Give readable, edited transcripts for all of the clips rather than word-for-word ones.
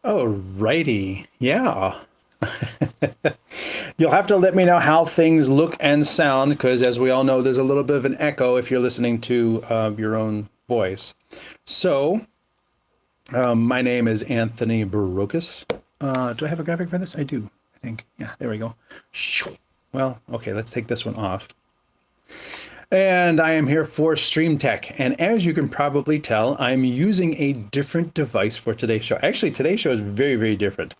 Alrighty, yeah. You'll have to let me know how things look and sound, because as we all know, there's a little bit of an echo if you're listening to your own voice. So, my name is Anthony Barocas. Do I have a graphic for this? I do, I think. Yeah, there we go. Well, okay, let's take this one off. And I am here for StreamTek. And as you can probably tell, I'm using a different device for today's show. Actually, today's show is very, very different.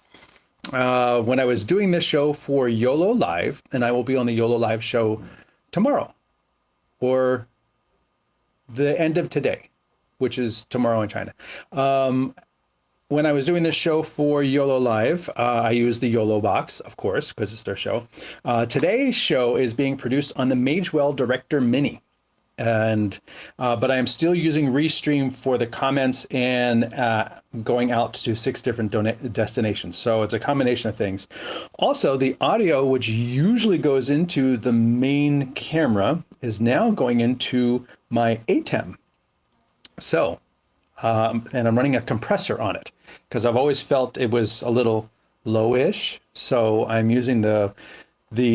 When I was doing this show for YOLO Live, and I will be on the YOLO Live show tomorrow, or the end of today, which is tomorrow in China. When I was doing this show for YOLO Live, I used the YOLO box, of course, because it's their show. Today's show is being produced on the Magewell Director Mini. But I am still using Restream for the comments and going out to 6 different destinations. So it's a combination of things. Also, the audio, which usually goes into the main camera, is now going into my ATEM. So, and I'm running a compressor on it because I've always felt it was a little low-ish. So I'm using the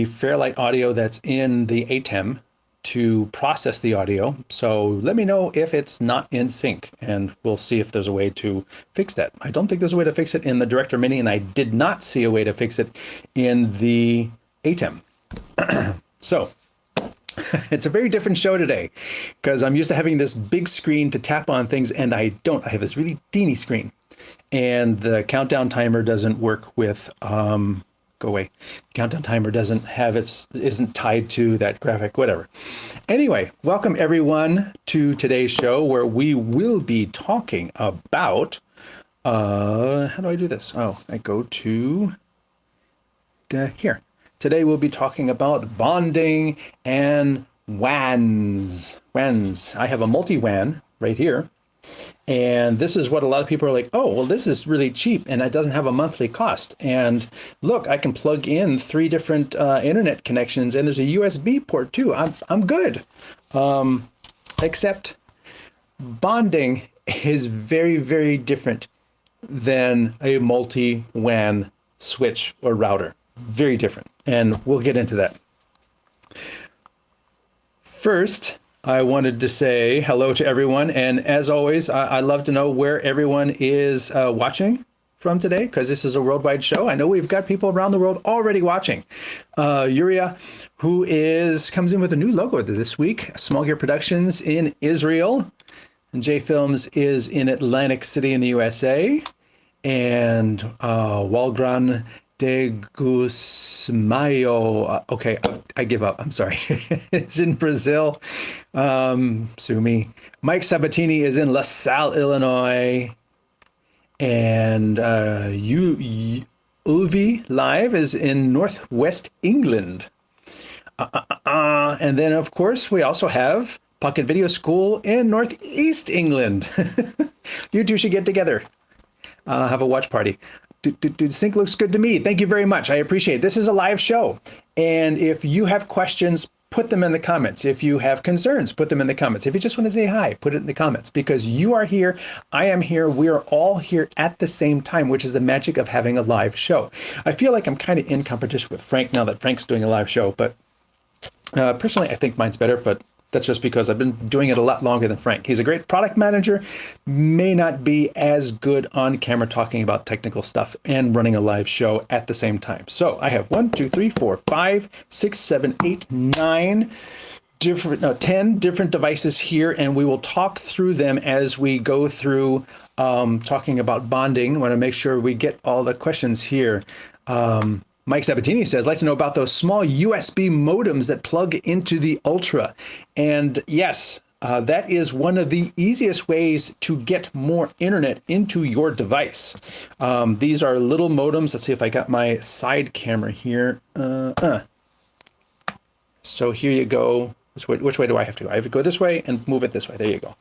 Fairlight audio that's in the ATEM to process the audio. So let me know if it's not in sync, and we'll see if there's a way to fix that. I don't think there's a way to fix it in the Director Mini, and I did not see a way to fix it in the ATEM. So it's a very different show today because I'm used to having this big screen to tap on things, and I don't. I have this really teeny screen, and the countdown timer doesn't work with go away. Countdown timer isn't tied to that graphic, whatever. Anyway, welcome everyone to today's show where we will be talking about, how do I do this? Oh, I go to here. Today we'll be talking about bonding and WANs. WANs. I have a multi-WAN right here. And this is what a lot of people are like, oh, well, this is really cheap and it doesn't have a monthly cost. And look, I can plug in 3 different internet connections, and there's a USB port too. I'm good. Except bonding is very, very different than a multi-WAN switch or router. Very different. And we'll get into that. First, I wanted to say hello to everyone. And as always, I love to know where everyone is watching from today, because this is a worldwide show. I know we've got people around the world already watching. Yuria, who comes in with a new logo this week, Small Gear Productions in Israel. And J Films is in Atlantic City in the USA. And Walgran de Gusmayo, okay, I give up, I'm sorry, is in Brazil. Sue me. Mike Sabatini is in LaSalle, Illinois. And Ulvi Live is in Northwest England. And then, of course, we also have Pocket Video School in Northeast England. You two should get together. Have a watch party. The sync looks good to me. Thank you very much. I appreciate it. This is a live show. And if you have questions, put them in the comments. If you have concerns, put them in the comments. If you just want to say hi, put it in the comments, because you are here. I am here. We are all here at the same time, which is the magic of having a live show. I feel like I'm kind of in competition with Frank now that Frank's doing a live show, but personally, I think mine's better, but that's just because I've been doing it a lot longer than Frank. He's a great product manager, may not be as good on camera talking about technical stuff and running a live show at the same time. So I have 10 different devices here, and we will talk through them as we go through talking about bonding. I want to make sure we get all the questions here. Mike Sabatini says, I'd like to know about those small USB modems that plug into the Ultra. And yes, that is one of the easiest ways to get more internet into your device. These are little modems. Let's see if I got my side camera here. So here you go. Which way do I have to go? I have to go this way and move it this way. There you go.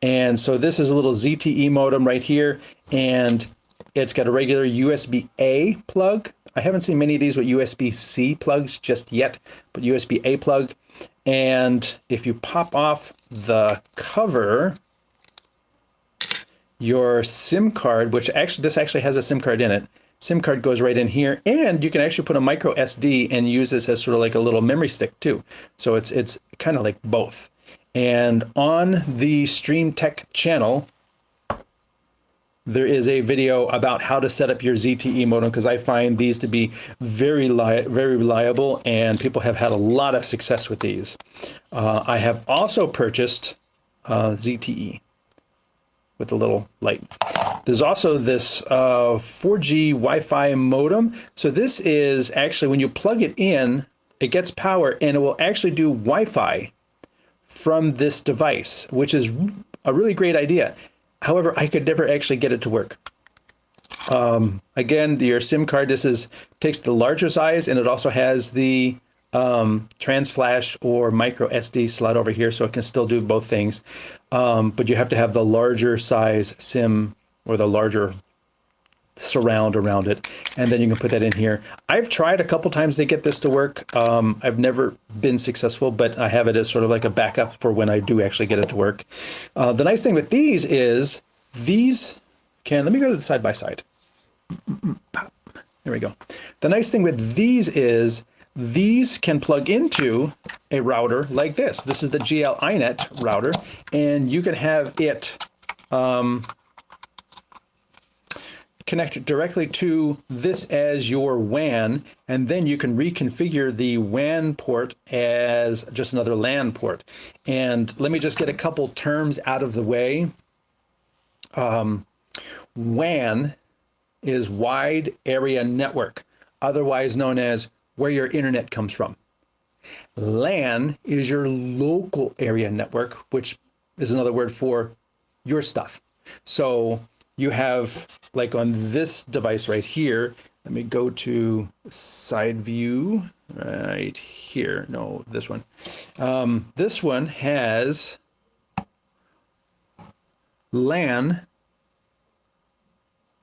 And so this is a little ZTE modem right here, and it's got a regular USB-A plug. I haven't seen many of these with USB-C plugs just yet, but USB-A plug. And if you pop off the cover, your SIM card, which actually, this actually has a SIM card in it. SIM card goes right in here, and you can actually put a micro SD and use this as sort of like a little memory stick too. So it's kind of like both. And on the StreamTek channel, there is a video about how to set up your ZTE modem, because I find these to be very reliable, and people have had a lot of success with these. I have also purchased ZTE with the little light. There's also this 4G Wi-Fi modem. So this is actually, when you plug it in, it gets power, and it will actually do Wi-Fi from this device, which is a really great idea. However, I could never actually get it to work. Again, your SIM card, takes the larger size, and it also has the trans flash or micro SD slot over here, so it can still do both things. But you have to have the larger size SIM, or the larger surround around it, and then you can put that in here. I've tried a couple times to get this to work. I've never been successful, but I have it as sort of like a backup for when I do actually get it to work. The nice thing with these is let me go to the side by side. There we go. The nice thing with these is these can plug into a router like this. This is the GL iNet router, and you can have it connect directly to this as your WAN, and then you can reconfigure the WAN port as just another LAN port. And let me just get a couple terms out of the way. WAN is Wide Area Network, otherwise known as where your internet comes from. LAN is your local area network, which is another word for your stuff. So you have, like on this device right here, let me go to side view right here. No, this one. This one has LAN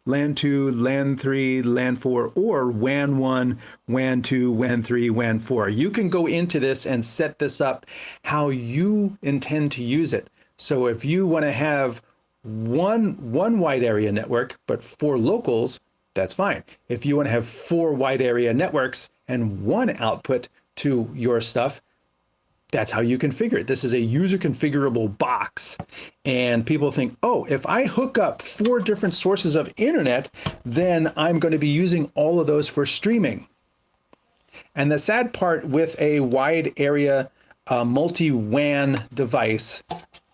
2, LAN 3, LAN 4, or WAN 1, WAN 2, WAN 3, WAN 4. You can go into this and set this up how you intend to use it. So if you want to have one wide area network, but 4 locals, that's fine. If you want to have 4 wide area networks and 1 output to your stuff, that's how you configure it. This is a user configurable box. And people think, oh, if I hook up 4 different sources of internet, then I'm going to be using all of those for streaming. And the sad part with a wide area multi-WAN device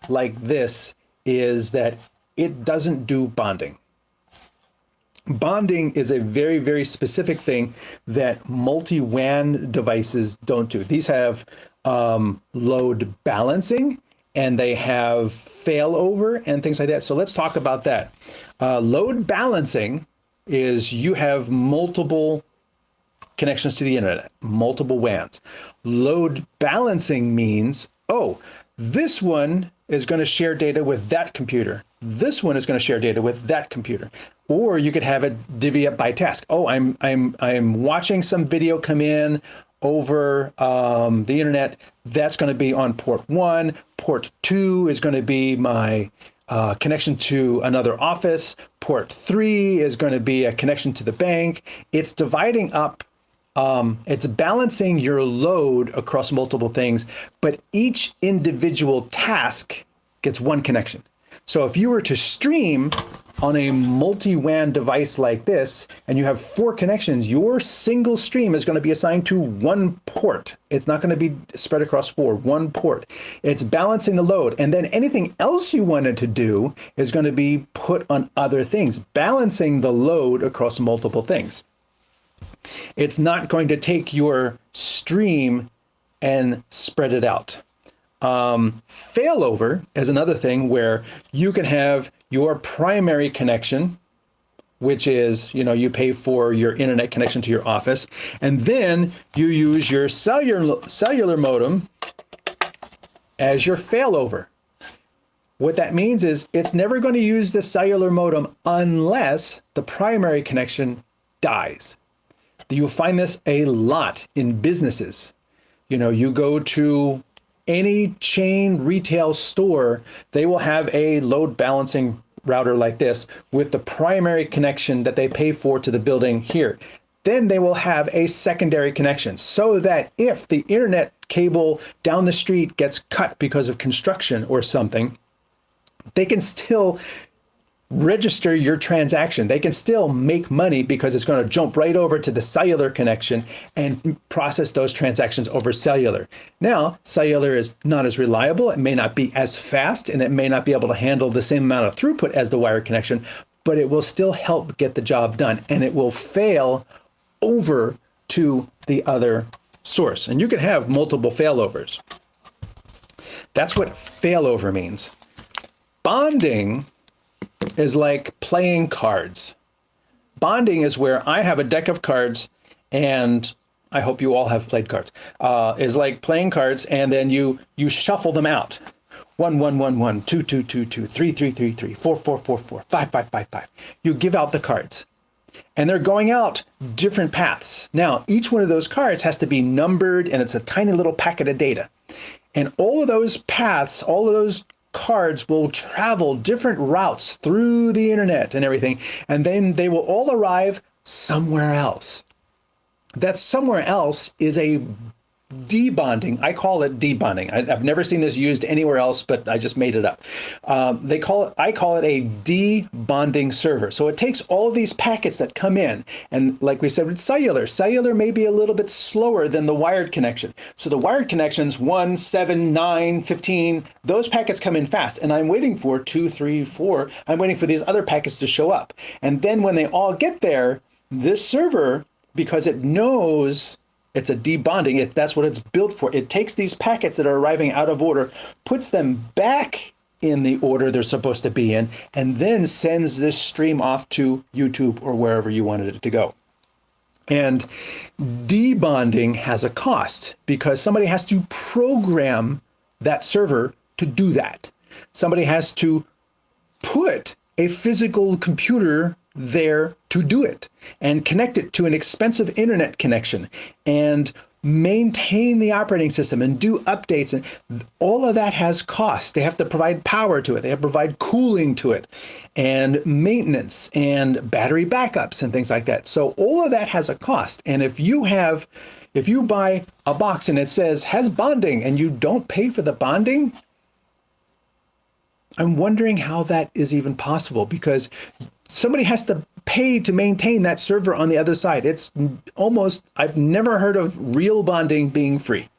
like this is that it doesn't do bonding. Bonding is a very, very specific thing that multi-WAN devices don't do. These have load balancing, and they have failover and things like that. So let's talk about that. Load balancing is you have multiple connections to the internet, multiple WANs. Load balancing means, oh, this one is going to share data with that computer. This one is going to share data with that computer. Or you could have it divvy up by task. Oh, I'm watching some video come in over the internet. That's going to be on port 1. Port 2 is going to be my connection to another office. Port 3 is going to be a connection to the bank. It's dividing up. It's balancing your load across multiple things, but each individual task gets 1 connection. So if you were to stream on a multi-WAN device like this, and you have 4 connections, your single stream is going to be assigned to 1 port. It's not going to be spread across 4, 1 port. It's balancing the load. And then anything else you wanted to do is going to be put on other things, balancing the load across multiple things. It's not going to take your stream and spread it out. Failover is another thing where you can have your primary connection, which is, you pay for your internet connection to your office, and then you use your cellular modem as your failover. What that means is it's never going to use the cellular modem unless the primary connection dies. You'll find this a lot in businesses. You go to any chain retail store, they will have a load balancing router like this with the primary connection that they pay for to the building here. Then they will have a secondary connection so that if the internet cable down the street gets cut because of construction or something, they can still register your transaction. They can still make money because it's going to jump right over to the cellular connection and process those transactions over cellular. Now, cellular is not as reliable. It may not be as fast, and it may not be able to handle the same amount of throughput as the wired connection, but it will still help get the job done, and it will fail over to the other source. And you can have multiple failovers. That's what failover means. Bonding is like playing cards. Bonding is where I have a deck of cards, and I hope you all have played cards. Is like playing cards, and then you shuffle them out. 1, 1, 1, 1, 2, 2, 2, 2, 3, 3, 3, 3, 4, 4, 4, 4, 5, 5, 5, 5. You give out the cards, and they're going out different paths. Now, each one of those cards has to be numbered, and it's a tiny little packet of data. And all of those paths, all of those cards will travel different routes through the internet and everything, and then they will all arrive somewhere else. That somewhere else is a debonding. I call it debonding. I've never seen this used anywhere else, but I just made it up. I call it a debonding server. So it takes all of these packets that come in, and like we said with cellular, cellular may be a little bit slower than the wired connection. So the wired connections, 1, 7, 9, 15, those packets come in fast, and I'm waiting for 2, 3, 4. I'm waiting for these other packets to show up. And then when they all get there, this server, because it knows it's a debonding, that's what it's built for. It takes these packets that are arriving out of order, puts them back in the order they're supposed to be in, and then sends this stream off to YouTube or wherever you wanted it to go. And debonding has a cost because somebody has to program that server to do that. Somebody has to put a physical computer there to do it and connect it to an expensive internet connection and maintain the operating system and do updates. And all of that has costs. They have to provide power to it. They have to provide cooling to it and maintenance and battery backups and things like that. So all of that has a cost. And if you buy a box and it says has bonding and you don't pay for the bonding, I'm wondering how that is even possible, because somebody has to pay to maintain that server on the other side. It's almost, I've never heard of real bonding being free.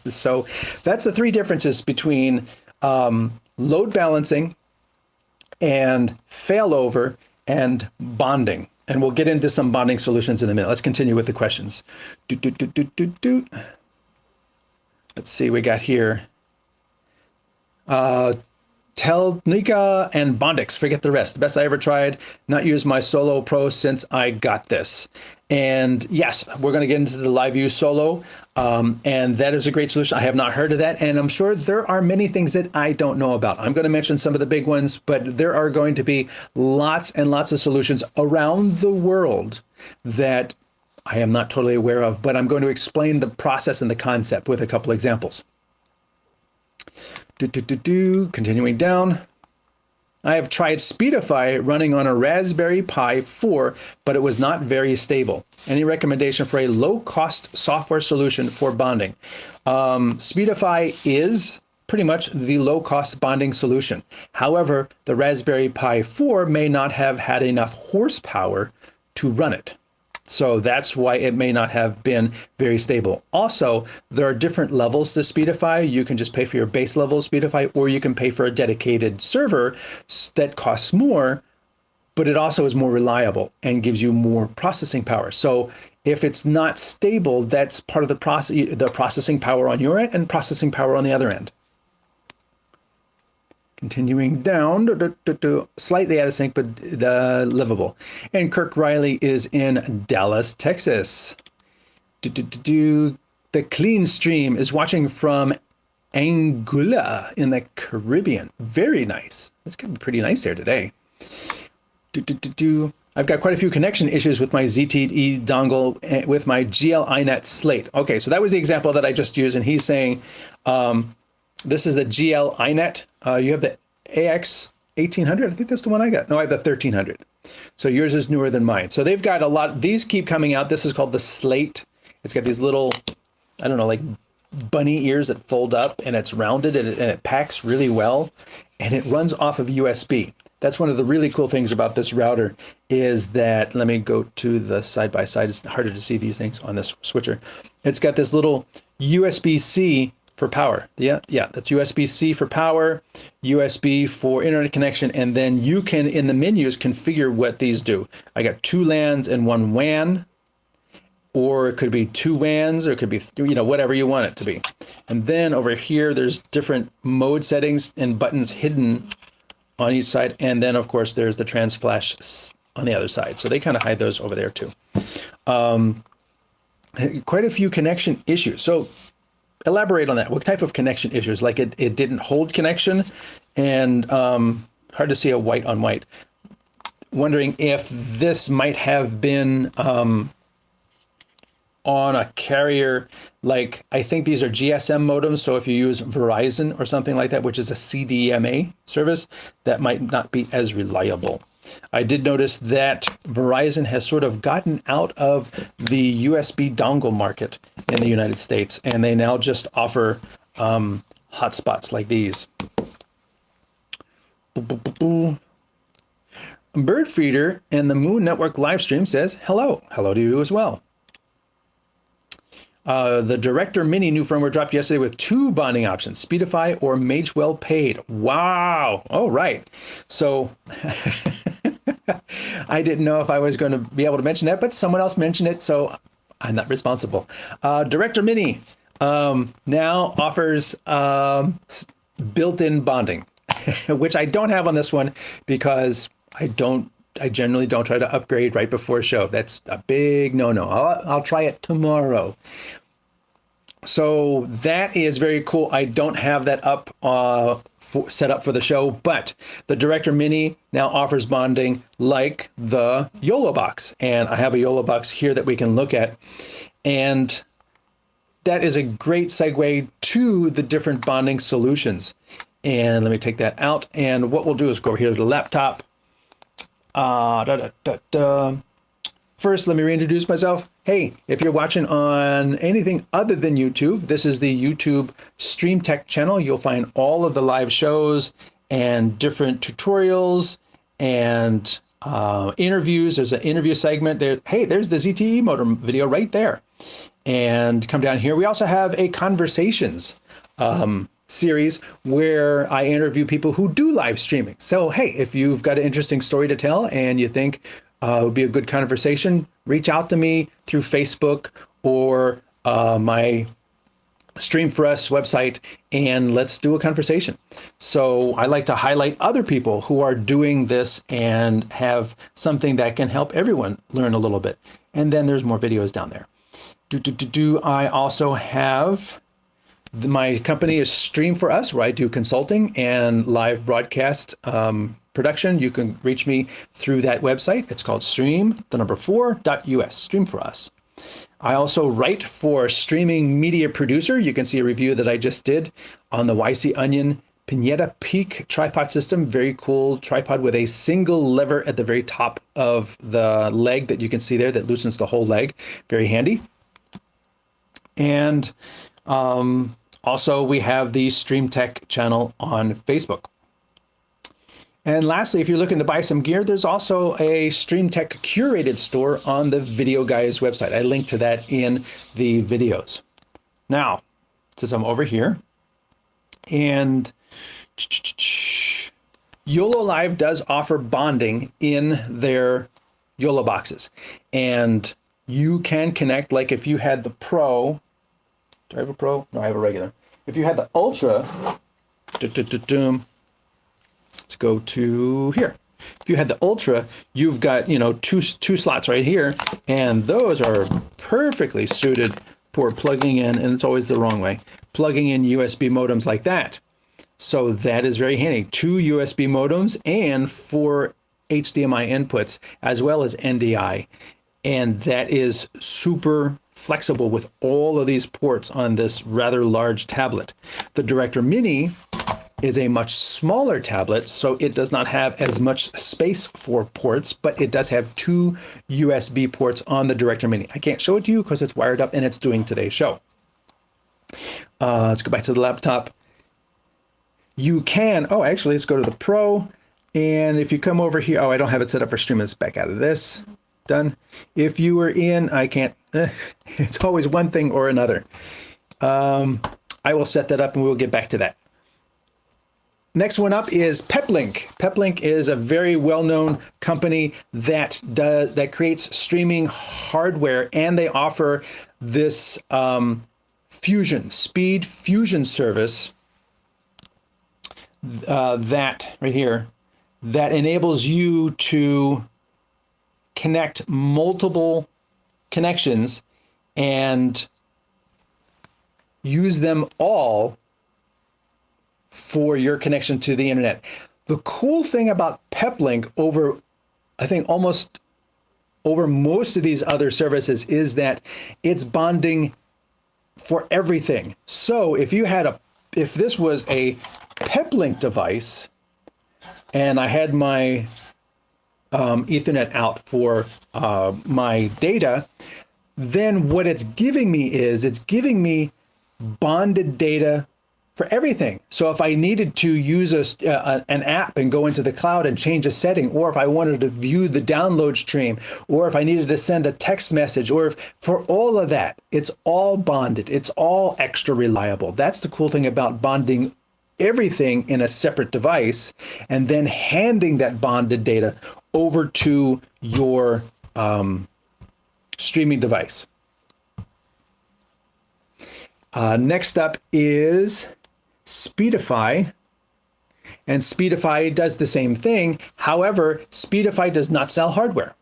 So that's the three differences between load balancing and failover and bonding. And we'll get into some bonding solutions in a minute. Let's continue with the questions. Let's see, we got here. Telnika and Bondix, forget the rest. The best I ever tried, not use my Solo Pro since I got this. And yes, we're going to get into the Live View Solo, and that is a great solution. I have not heard of that, and I'm sure there are many things that I don't know about. I'm going to mention some of the big ones, but there are going to be lots and lots of solutions around the world that I am not totally aware of, but I'm going to explain the process and the concept with a couple examples. Continuing down. I have tried Speedify running on a Raspberry Pi 4, but it was not very stable. Any recommendation for a low-cost software solution for bonding? Speedify is pretty much the low-cost bonding solution. However, the Raspberry Pi 4 may not have had enough horsepower to run it. So that's why it may not have been very stable. Also, there are different levels to Speedify. You can just pay for your base level of Speedify, or you can pay for a dedicated server that costs more, but it also is more reliable and gives you more processing power. So if it's not stable, that's part of the processing power on your end and processing power on the other end. Continuing down, slightly out of sync, but livable. And Kirk Riley is in Dallas, Texas. The Clean Stream is watching from Anguilla in the Caribbean. Very nice. It's going to be pretty nice there today. I've got quite a few connection issues with my ZTE dongle with my GL iNet slate. Okay, so that was the example that I just used, and he's saying, this is the GL iNet. You have the 1800. I think that's the one I got. No, I have the 1300. So yours is newer than mine. So they've got a lot. These keep coming out. This is called the Slate. It's got these little, I don't know, like bunny ears that fold up, and it's rounded, and it packs really well, and it runs off of USB. That's one of the really cool things about this router is that, let me go to the side by side. It's harder to see these things on this switcher. It's got this little USB-C for power. Yeah, that's USB-C for power, USB for internet connection, and then you can, in the menus, configure what these do. I got 2 LANs and 1 WAN, or it could be 2 WANs, or it could be, whatever you want it to be. And then over here, there's different mode settings and buttons hidden on each side. And then, of course, there's the trans flash on the other side. So they kind of hide those over there, too. Quite a few connection issues. So elaborate on that. What type of connection issues? Like it didn't hold connection, and hard to see a white on white. Wondering if this might have been on a carrier, like I think these are GSM modems. So if you use Verizon or something like that, which is a CDMA service, that might not be as reliable. I did notice that Verizon has sort of gotten out of the USB dongle market in the United States, and they now just offer hotspots like these. Bird Feeder and the Moon Network live stream says hello. Hello to you as well. The Director Mini new firmware dropped yesterday with 2 bonding options, Speedify or Magewell Paid. Wow. Oh, right. So I didn't know if I was going to be able to mention that, but someone else mentioned it, so I'm not responsible. Director Mini now offers built-in bonding, which I don't have on this one because I generally don't try to upgrade right before a show. That's a big no-no. I'll try it tomorrow. So that is very cool. I don't have that up set up for the show, but the Director Mini now offers bonding like the YOLO box. And I have a YOLO box here that we can look at. And that is a great segue to the different bonding solutions. And let me take that out. And what we'll do is go over here to the laptop. First, let me reintroduce myself. Hey, if you're watching on anything other than YouTube, this is the YouTube StreamTek channel. You'll find all of the live shows and different tutorials and interviews. There's an interview segment there. Hey, there's the ZTE modem video right there. And come down here. We also have a conversations series where I interview people who do live streaming. So, hey, if you've got an interesting story to tell and you think it would be a good conversation, reach out to me through Facebook or my Stream for Us website, and let's do a conversation. So I like to highlight other people who are doing this and have something that can help everyone learn a little bit. And then there's more videos down there. I also have my company is Stream for Us, where I do consulting and live broadcast production. You can reach me through that website. It's called stream4.us, Stream for Us. I also write for Streaming Media Producer. You can see a review that I just did on the YC Onion Pineta Peak tripod system. Very cool tripod with a single lever at the very top of the leg that you can see there that loosens the whole leg. Very handy. And also, we have the StreamTek channel on Facebook. And lastly, if you're looking to buy some gear, there's also a StreamTek Curated store on the Videoguys website. I link to that in the videos. Now, since I'm over here, and YOLO Live does offer bonding in their YOLO boxes. And you can connect, like if you had the Pro. Do I have a Pro? No, I have a regular. If you had the Ultra, let's go to here. If you had the Ultra, you've got, two slots right here, and those are perfectly suited for plugging in, and it's always the wrong way, plugging in USB modems like that. So that is very handy. 2 USB modems and 4 HDMI inputs, as well as NDI. And that is super flexible with all of these ports on this rather large tablet. The Director Mini is a much smaller tablet, so it does not have as much space for ports, but it does have 2 USB ports on the Director Mini. I can't show it to you because it's wired up and it's doing today's show. Let's go back to the laptop. You can, oh, actually, let's go to the Pro. And if you come over here, oh, I don't have it set up for streaming. Let's back out of this. Done. If you were in, I can't, it's always one thing or another. I will set that up and we'll get back to that. Next one up is Peplink. Peplink is a very well-known company that creates streaming hardware, and they offer this speed fusion service that right here that enables you to connect multiple connections and use them all for your connection to the internet. The cool thing about Peplink over, I think almost over most of these other services is that it's bonding for everything. So if this was a Peplink device and I had my Ethernet out for my data, then what it's giving me is it's giving me bonded data for everything. So if I needed to use an app and go into the cloud and change a setting, or if I wanted to view the download stream, or if I needed to send a text message, or for all of that, it's all bonded. It's all extra reliable. That's the cool thing about bonding everything in a separate device and then handing that bonded data over to your streaming device. Next up is Speedify, and Speedify does the same thing. However, Speedify does not sell hardware.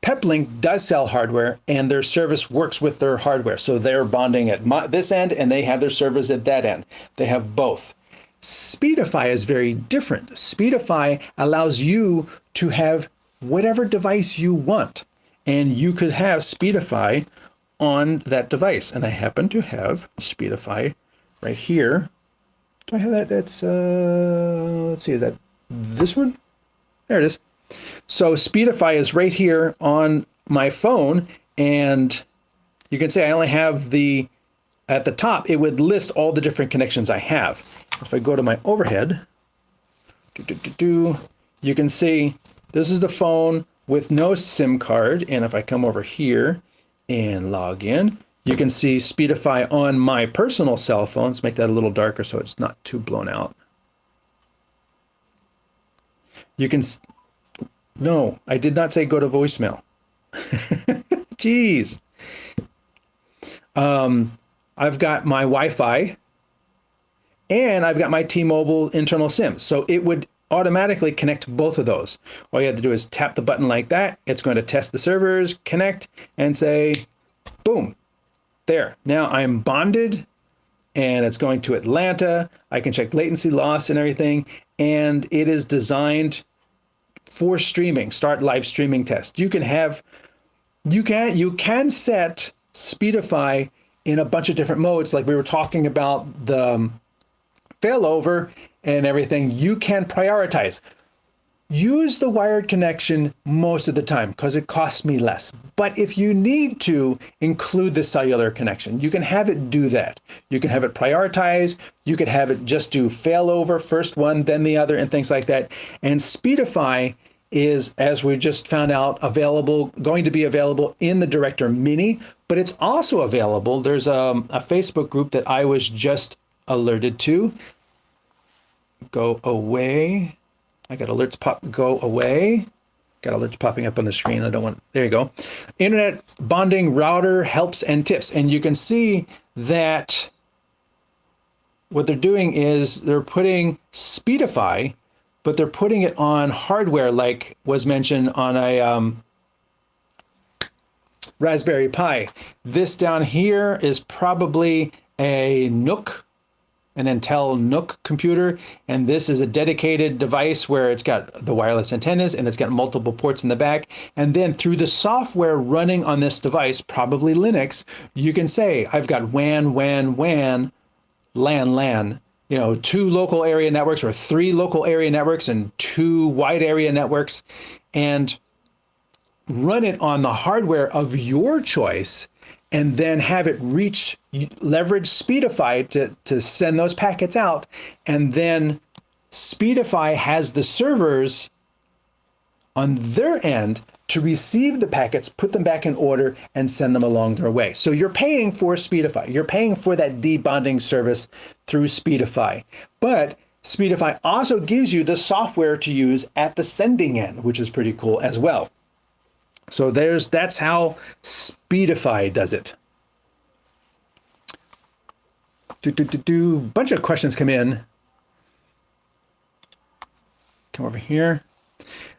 Peplink does sell hardware, and their service works with their hardware. So they're bonding at this end, and they have their service at that end. They have both. Speedify is very different. Speedify allows you to have whatever device you want, and you could have Speedify on that device. And I happen to have Speedify right here. Do I have that? That's, let's see, is that this one? There it is. So Speedify is right here on my phone, and you can see I only have at the top, it would list all the different connections I have. If I go to my overhead, you can see this is the phone with no SIM card. And if I come over here and log in, you can see Speedify on my personal cell phone. Let's make that a little darker so it's not too blown out. You can, no, I did not say go to voicemail. Jeez. I've got my Wi-Fi and I've got my T-Mobile internal SIM. So it would automatically connect both of those. All you have to do is tap the button like that. It's going to test the servers, connect, and say, boom. There, now I'm bonded and it's going to Atlanta. I can check latency loss and everything. And it is designed for streaming, start live streaming test. You can set Speedify in a bunch of different modes. Like we were talking about the failover and everything. You can prioritize. Use the wired connection most of the time because it costs me less. But if you need to include the cellular connection, you can have it do that. You can have it prioritize. You could have it just do failover, first one, then the other, and things like that. And Speedify is, as we just found out, going to be available in the Director Mini, but it's also available. There's a Facebook group that I was just alerted to. Go away. I got alerts go away. Got alerts popping up on the screen. I don't want, there you go. Internet bonding router helps and tips. And you can see that what they're doing is they're putting Speedify, but they're putting it on hardware like was mentioned on a Raspberry Pi. This down here is probably a Nook, an Intel Nook computer, and this is a dedicated device where it's got the wireless antennas and it's got multiple ports in the back. And then through the software running on this device, probably Linux, you can say, I've got WAN, WAN, WAN, LAN, LAN, 2 local area networks or 3 local area networks and 2 wide area networks, and run it on the hardware of your choice, and then have it leverage Speedify to send those packets out. And then Speedify has the servers on their end to receive the packets, put them back in order, and send them along their way. So you're paying for Speedify. You're paying for that debonding service through Speedify. But Speedify also gives you the software to use at the sending end, which is pretty cool as well. So that's how Speedify does it. Bunch of questions come in. Come over here.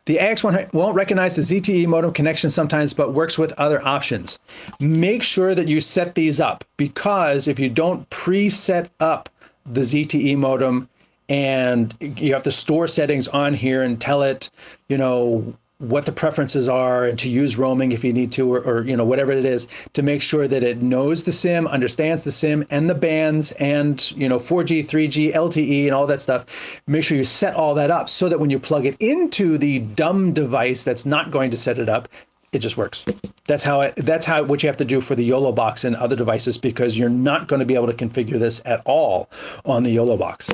The AX1 won't recognize the ZTE modem connection sometimes, but works with other options. Make sure that you set these up, because if you don't preset up the ZTE modem, and you have to store settings on here and tell it, what the preferences are, and to use roaming if you need to, or whatever it is, to make sure that it knows the SIM, understands the SIM and the bands, and 4G, 3G, LTE, and all that stuff. Make sure you set all that up so that when you plug it into the dumb device that's not going to set it up, it just works. That's what you have to do for the YOLO box and other devices, because you're not going to be able to configure this at all on the YOLO box.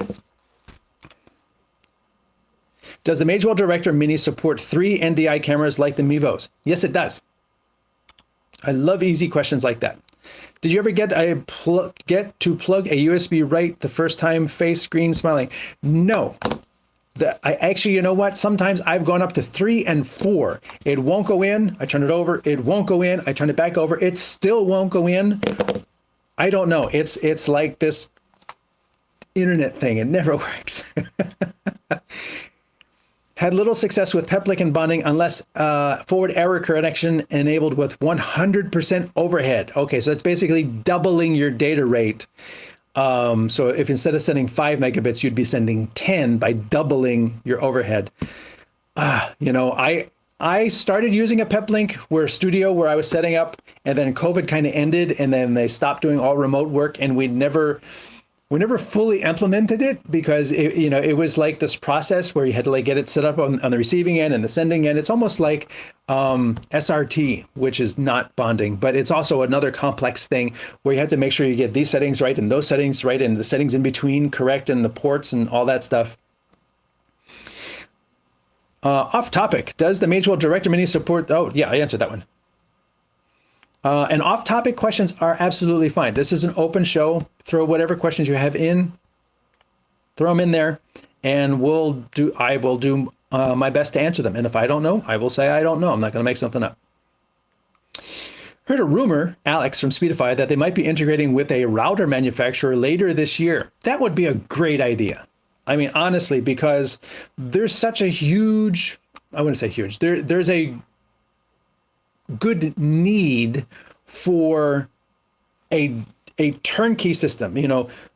Does the MultiWAN Director Mini support 3 NDI cameras like the Mevos? Yes, it does. I love easy questions like that. Did you ever get to plug a USB right the first time, face green smiling? No. I actually, you know what? Sometimes I've gone up to 3 and 4. It won't go in. I turn it over. It won't go in. I turn it back over. It still won't go in. I don't know. It's like this internet thing. It never works. Had little success with peplink and bonding unless forward error correction enabled with 100% overhead. Okay, so it's basically doubling your data rate. So if instead of sending 5 megabits, you'd be sending 10 by doubling your overhead. I started using a peplink studio where I was setting up, and then COVID kind of ended, and then they stopped doing all remote work, and we never fully implemented it, because it was like this process where you had to get it set up on the receiving end and the sending end. It's almost like SRT, which is not bonding, but it's also another complex thing where you have to make sure you get these settings right and those settings right and the settings in between correct and the ports and all that stuff. Off topic, does the MultiWAN Director Mini support? Oh yeah, I answered that one. And off-topic questions are absolutely fine. This is an open show. Throw whatever questions you have in, throw them in there, and I will do my best to answer them. And if I don't know, I will say I don't know. I'm not going to make something up. Heard a rumor, Alex from Speedify, that they might be integrating with a router manufacturer later this year. That would be a great idea. I mean, honestly, because there's such a huge, I wouldn't say huge, there's a good need for a turnkey system.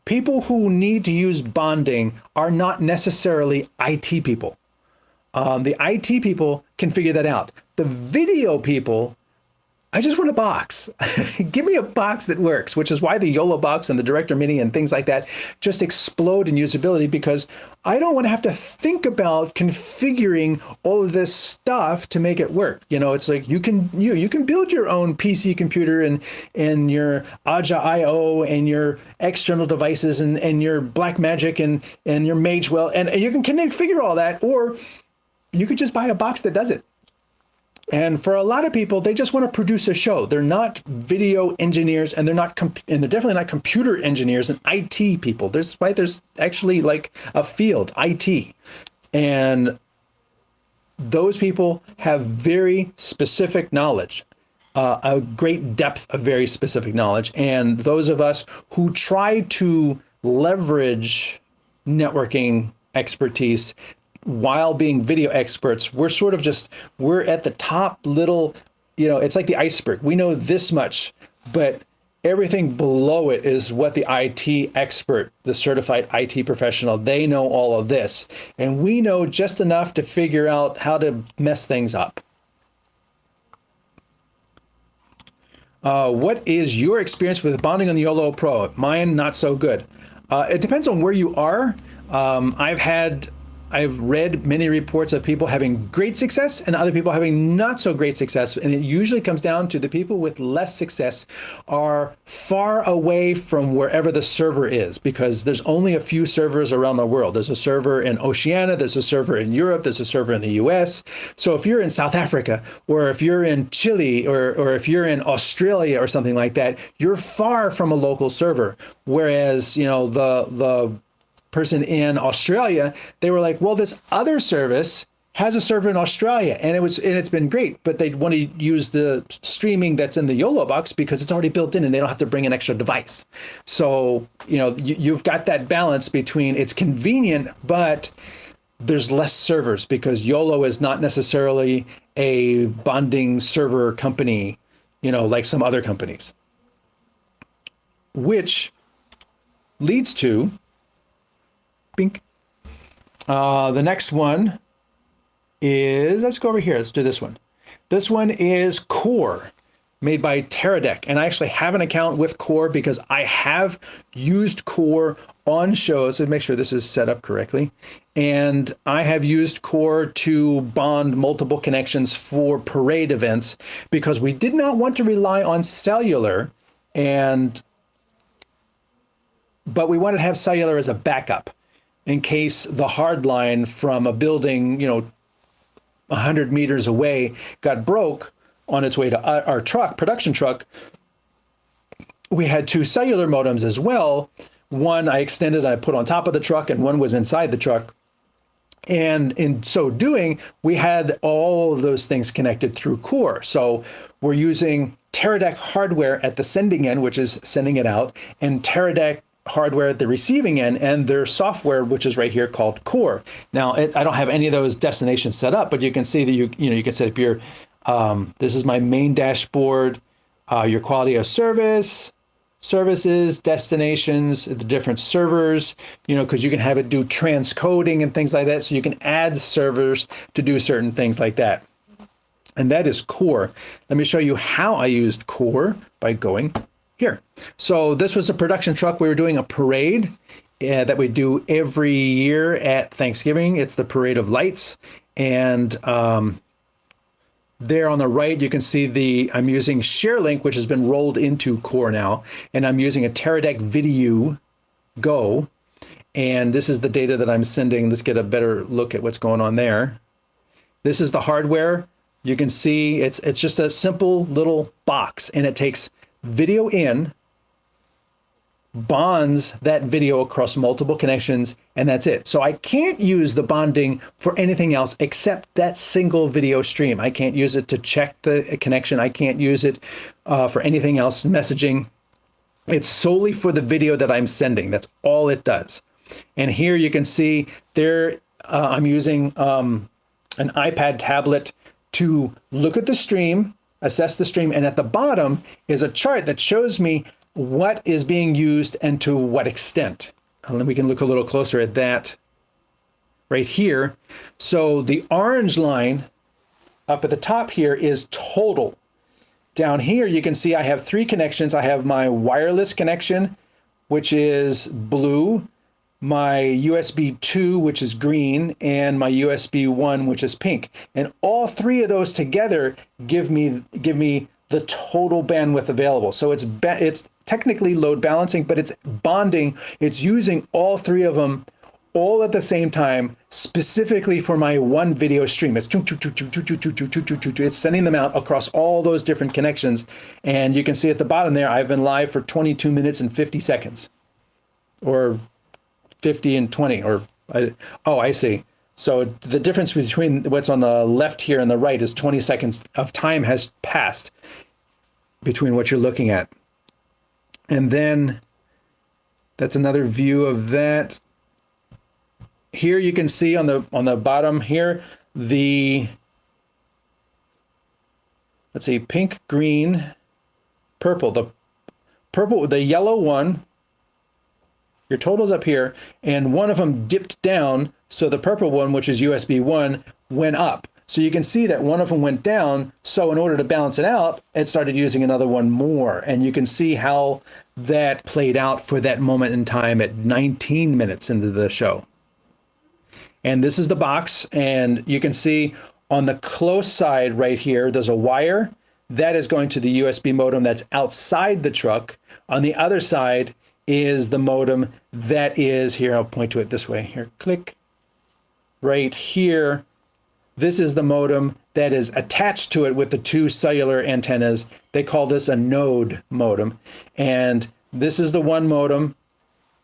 People who need to use bonding are not necessarily IT people. The IT people can figure that out. The video people, I just want a box. Give me a box that works, which is why the YOLO box and the Director Mini and things like that just explode in usability, because I don't want to have to think about configuring all of this stuff to make it work. It's like you can build your own PC computer and your Aja IO and your external devices and your Blackmagic and your Magewell, and you can configure all that, or you could just buy a box that does it. And for a lot of people, they just want to produce a show. They're not video engineers, and they're definitely not computer engineers and IT people. There's actually like a field, IT, and those people have very specific knowledge, a great depth of very specific knowledge. And those of us who try to leverage networking expertise while being video experts, we're at the top little, it's like the iceberg. We know this much, but everything below it is what the IT expert, the certified IT professional, they know all of this. And we know just enough to figure out how to mess things up. What is your experience with bonding on the YOLO Pro? Mine, not so good. It depends on where you are. I've read many reports of people having great success and other people having not so great success. And it usually comes down to the people with less success are far away from wherever the server is, because there's only a few servers around the world. There's a server in Oceania, there's a server in Europe, there's a server in the US. So if you're in South Africa, or if you're in Chile, or if you're in Australia or something like that, you're far from a local server. Whereas, you know, the person in Australia, they were like, well, this other service has a server in Australia, and it's been great, but they want to use the streaming that's in the YOLO box because it's already built in and they don't have to bring an extra device. So, you know, you've got that balance between it's convenient, but there's less servers because YOLO is not necessarily a bonding server company, you know, like some other companies. Which leads to Bink. The next one is, let's go over here. Let's do this one. This one is Core, made by Curated. And I actually have an account with Core because I have used Core on shows. So make sure this is set up correctly. And I have used Core to bond multiple connections for parade events because we did not want to rely on cellular, but we wanted to have cellular as a backup in case the hard line from a building, you know, 100 meters away got broke on its way to our truck, production truck. We had two cellular modems as well. One I extended, I put on top of the truck, and one was inside the truck. And in so doing, we had all of those things connected through Core. So we're using Curated hardware at the sending end, which is sending it out, and Curated hardware at the receiving end, and their software, which is right here called Core. Now, I don't have any of those destinations set up, but you can see that you can set up your, this is my main dashboard, your quality of service, services, destinations, the different servers, you know, because you can have it do transcoding and things like that. So you can add servers to do certain things like that. And that is Core. Let me show you how I used Core by going here. So this was a production truck. We were doing a parade that we do every year at Thanksgiving. It's the Parade of Lights. And there on the right, you can see I'm using ShareLink, which has been rolled into Core now. And I'm using a Curated Video Go. And this is the data that I'm sending. Let's get a better look at what's going on there. This is the hardware. You can see it's just a simple little box, and it takes video in, bonds that video across multiple connections, and that's it. So I can't use the bonding for anything else except that single video stream. I can't use it to check the connection. I can't use it for anything else, messaging. It's solely for the video that I'm sending. That's all it does. And here you can see there, I'm using an iPad tablet to look at the stream, assess the stream, and at the bottom is a chart that shows me what is being used and to what extent. And then we can look a little closer at that right here. So the orange line up at the top here is total. Down here you can see I have three connections. I have my wireless connection, which is blue, my USB 2, which is green, and my USB 1, which is pink. And all three of those together give me the total bandwidth available. So it's technically load balancing, but it's bonding. It's using all three of them all at the same time, specifically for my one video stream. It's it's sending them out across all those different connections. And you can see at the bottom there, I've been live for 22 minutes and 50 seconds, or 50 and 20, or I see. So the difference between what's on the left here and the right is 20 seconds of time has passed between what you're looking at. And then that's another view of that. Here you can see on the bottom here, let's see, pink, green, purple. The yellow one, your total's up here, and one of them dipped down, so the purple one, which is USB 1, went up. So you can see that one of them went down, so in order to balance it out, it started using another one more. And you can see how that played out for that moment in time at 19 minutes into the show. And this is the box, and you can see on the close side right here, there's a wire that is going to the USB modem that's outside the truck. On the other side is the modem that is here. I'll point to it this way. Here, click. Right here, this is the modem that is attached to it with the two cellular antennas. They call this a node modem. And this is the one modem.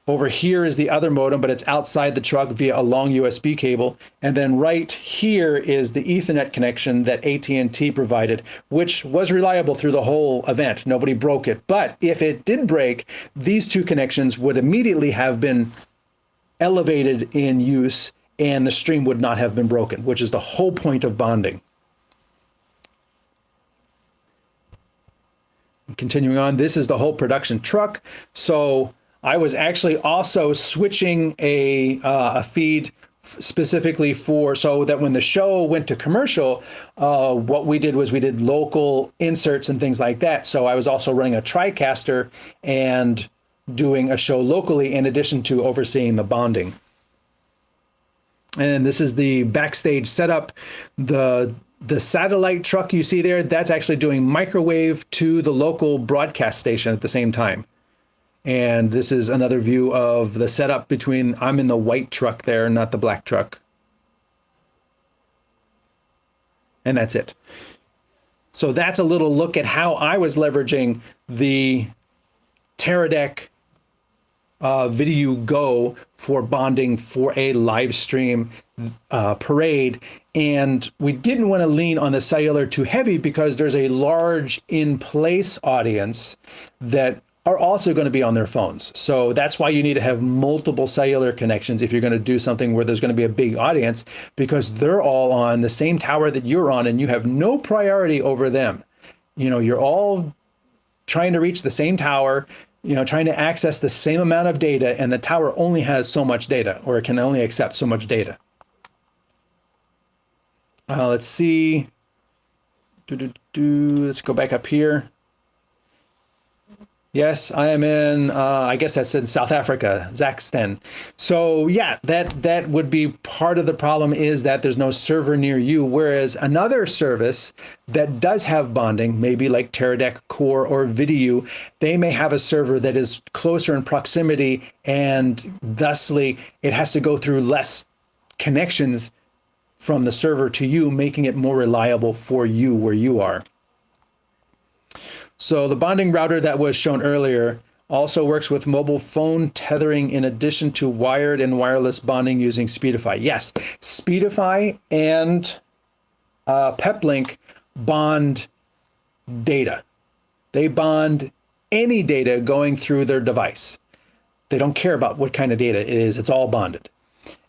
Over here is the other modem, but it's outside the truck via a long USB cable. And then right here is the Ethernet connection that AT&T provided, which was reliable through the whole event. Nobody broke it. But if it did break, these two connections would immediately have been elevated in use and the stream would not have been broken, which is the whole point of bonding. Continuing on, this is the whole production truck. So I was actually also switching a feed specifically for, so that when the show went to commercial, what we did was we did local inserts and things like that. So I was also running a TriCaster and doing a show locally in addition to overseeing the bonding. And this is the backstage setup. The satellite truck you see there, that's actually doing microwave to the local broadcast station at the same time. And this is another view of the setup between, I'm in the white truck there, not the black truck. And that's it. So that's a little look at how I was leveraging the Curated Videoguys for bonding for a live stream parade. And we didn't want to lean on the cellular too heavy because there's a large in-place audience that are also going to be on their phones. So that's why you need to have multiple cellular connections if you're going to do something where there's going to be a big audience, because they're all on the same tower that you're on and you have no priority over them. You know, you're all trying to reach the same tower, you know, trying to access the same amount of data, and the tower only has so much data, or it can only accept so much data. Let's see. Let's go back up here. Yes, I am in, I guess that's in South Africa, Zaxton. So yeah, that would be part of the problem, is that there's no server near you, whereas another service that does have bonding, maybe like Curated Core or Video, they may have a server that is closer in proximity, and thusly it has to go through less connections from the server to you, making it more reliable for you where you are. So the bonding router that was shown earlier also works with mobile phone tethering in addition to wired and wireless bonding using Speedify. Yes, Speedify and Peplink bond data. They bond any data going through their device. They don't care about what kind of data it is, it's all bonded.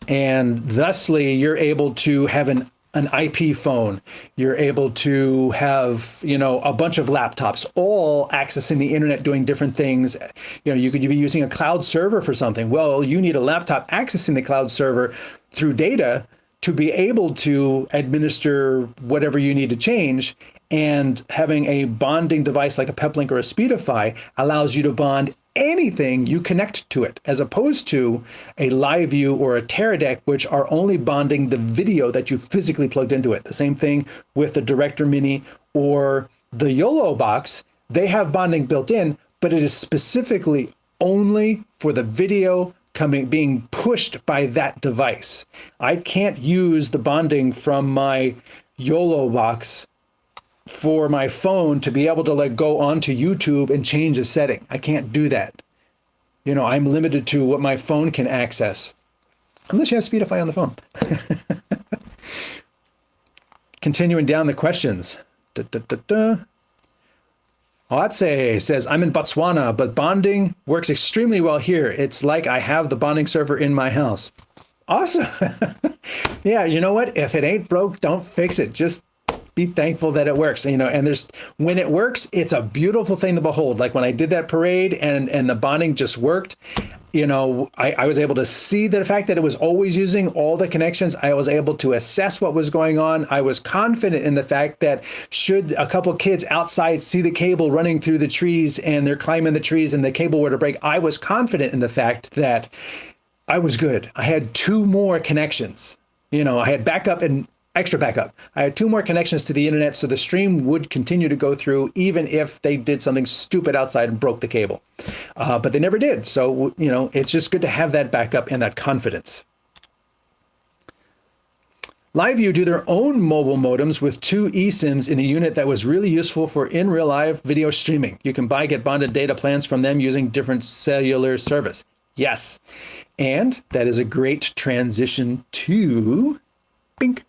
And thusly, you're able to have an IP phone, you're able to have, you know, a bunch of laptops all accessing the internet doing different things. You know, you could be using a cloud server for something. Well, you need a laptop accessing the cloud server through data to be able to administer whatever you need to change. And having a bonding device like a Peplink or a Speedify allows you to bond anything you connect to it, as opposed to a live view or a Curated, which are only bonding the video that you physically plugged into it. The same thing with the Director Mini or the YOLO box. They have bonding built in, but it is specifically only for the video being pushed by that device. I can't use the bonding from my YOLO box for my phone to be able to go onto YouTube and change a setting. I can't do that. You know, I'm limited to what my phone can access, unless you have Speedify on the phone. Continuing down the questions. Oatse says, I'm in Botswana, but bonding works extremely well here. It's like I have the bonding server in my house. Awesome. Yeah, you know what? If it ain't broke, don't fix it. Just be thankful that it works, you know. And when it works, it's a beautiful thing to behold. Like when I did that parade and the bonding just worked, you know, I was able to see the fact that it was always using all the connections. I was able to assess what was going on. I was confident in the fact that should a couple kids outside see the cable running through the trees and they're climbing the trees and the cable were to break, I was confident in the fact that I was good. I had 2 more connections. You know, I had backup and extra backup. I had 2 more connections to the internet, so the stream would continue to go through even if they did something stupid outside and broke the cable. But they never did. So, you know, it's just good to have that backup and that confidence. LiveView do their own mobile modems with 2 eSIMs in a unit that was really useful for in real life video streaming. You can get bonded data plans from them using different cellular service. Yes. And that is a great transition to Bink.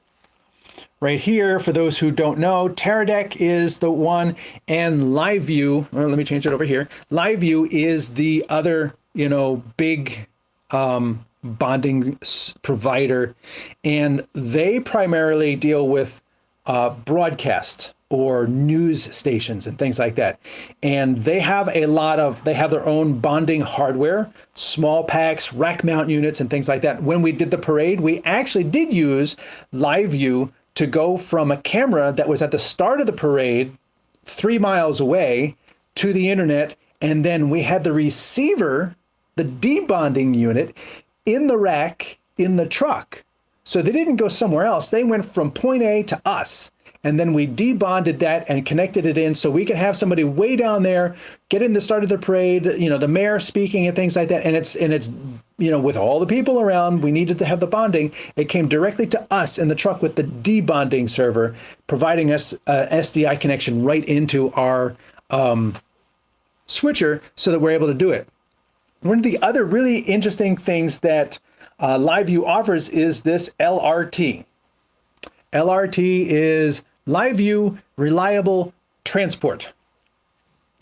Right here, for those who don't know, Teradek is the one, and LiveView, well, let me change it over here. LiveView is the other, you know, big bonding provider, and they primarily deal with broadcast or news stations and things like that. And they have they have their own bonding hardware, small packs, rack mount units, and things like that. When we did the parade, we actually did use LiveView to go from a camera that was at the start of the parade 3 miles away to the internet. And then we had the receiver, the debonding unit, in the rack in the truck. So they didn't go somewhere else. They went from point A to us. And then we debonded that and connected it in so we could have somebody way down there get in the start of the parade, you know, the mayor speaking and things like that. And it's, you know, with all the people around, we needed to have the bonding. It came directly to us in the truck with the debonding server, providing us a SDI connection right into our switcher so that we're able to do it. One of the other really interesting things that LiveView offers is this LRT. LRT is LiveView Reliable Transport.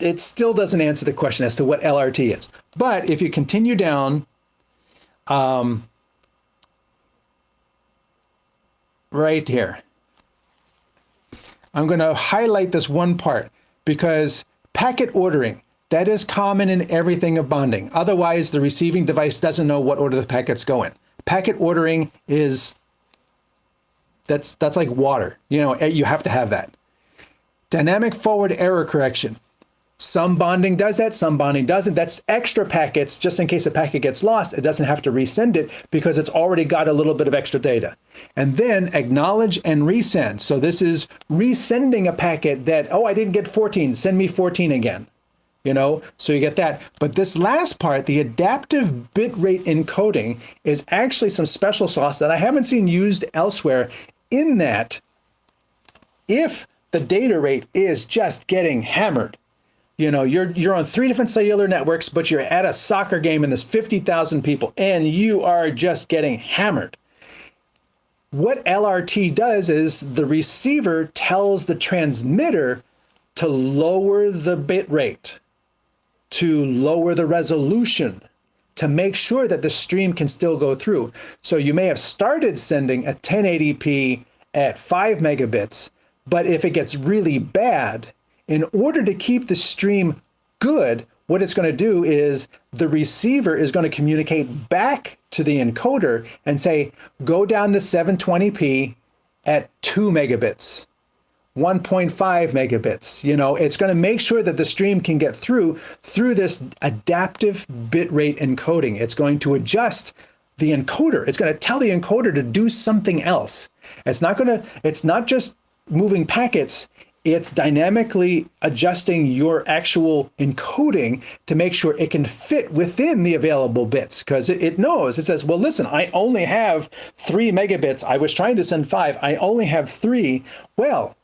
It still doesn't answer the question as to what LRT is. But if you continue down, right here, I'm going to highlight this one part because packet ordering, that is common in everything of bonding. Otherwise, the receiving device doesn't know what order the packets go in. Packet ordering is that's like water. You know, you have to have that. Dynamic forward error correction. Some bonding does that, some bonding doesn't. That's extra packets, just in case a packet gets lost. It doesn't have to resend it because it's already got a little bit of extra data. And then acknowledge and resend. So this is resending a packet that, oh, I didn't get 14, send me 14 again. You know, so you get that. But this last part, the adaptive bitrate encoding, is actually some special sauce that I haven't seen used elsewhere, in that if the data rate is just getting hammered, you know, you're on 3 different cellular networks, but you're at a soccer game and there's 50,000 people and you are just getting hammered. What LRT does is the receiver tells the transmitter to lower the bit rate, to lower the resolution, to make sure that the stream can still go through. So you may have started sending a 1080p at 5 megabits, but if it gets really bad, in order to keep the stream good, what it's going to do is the receiver is going to communicate back to the encoder and say, go down to 720p at 2 megabits. 1.5 megabits. You know, it's going to make sure that the stream can get through this adaptive bitrate encoding. It's going to adjust the encoder. It's going to tell the encoder to do something else. It's not just moving packets. It's dynamically adjusting your actual encoding to make sure it can fit within the available bits, because it knows, it says, well, listen, I only have 3 megabits. I was trying to send 5. I only have 3. Well,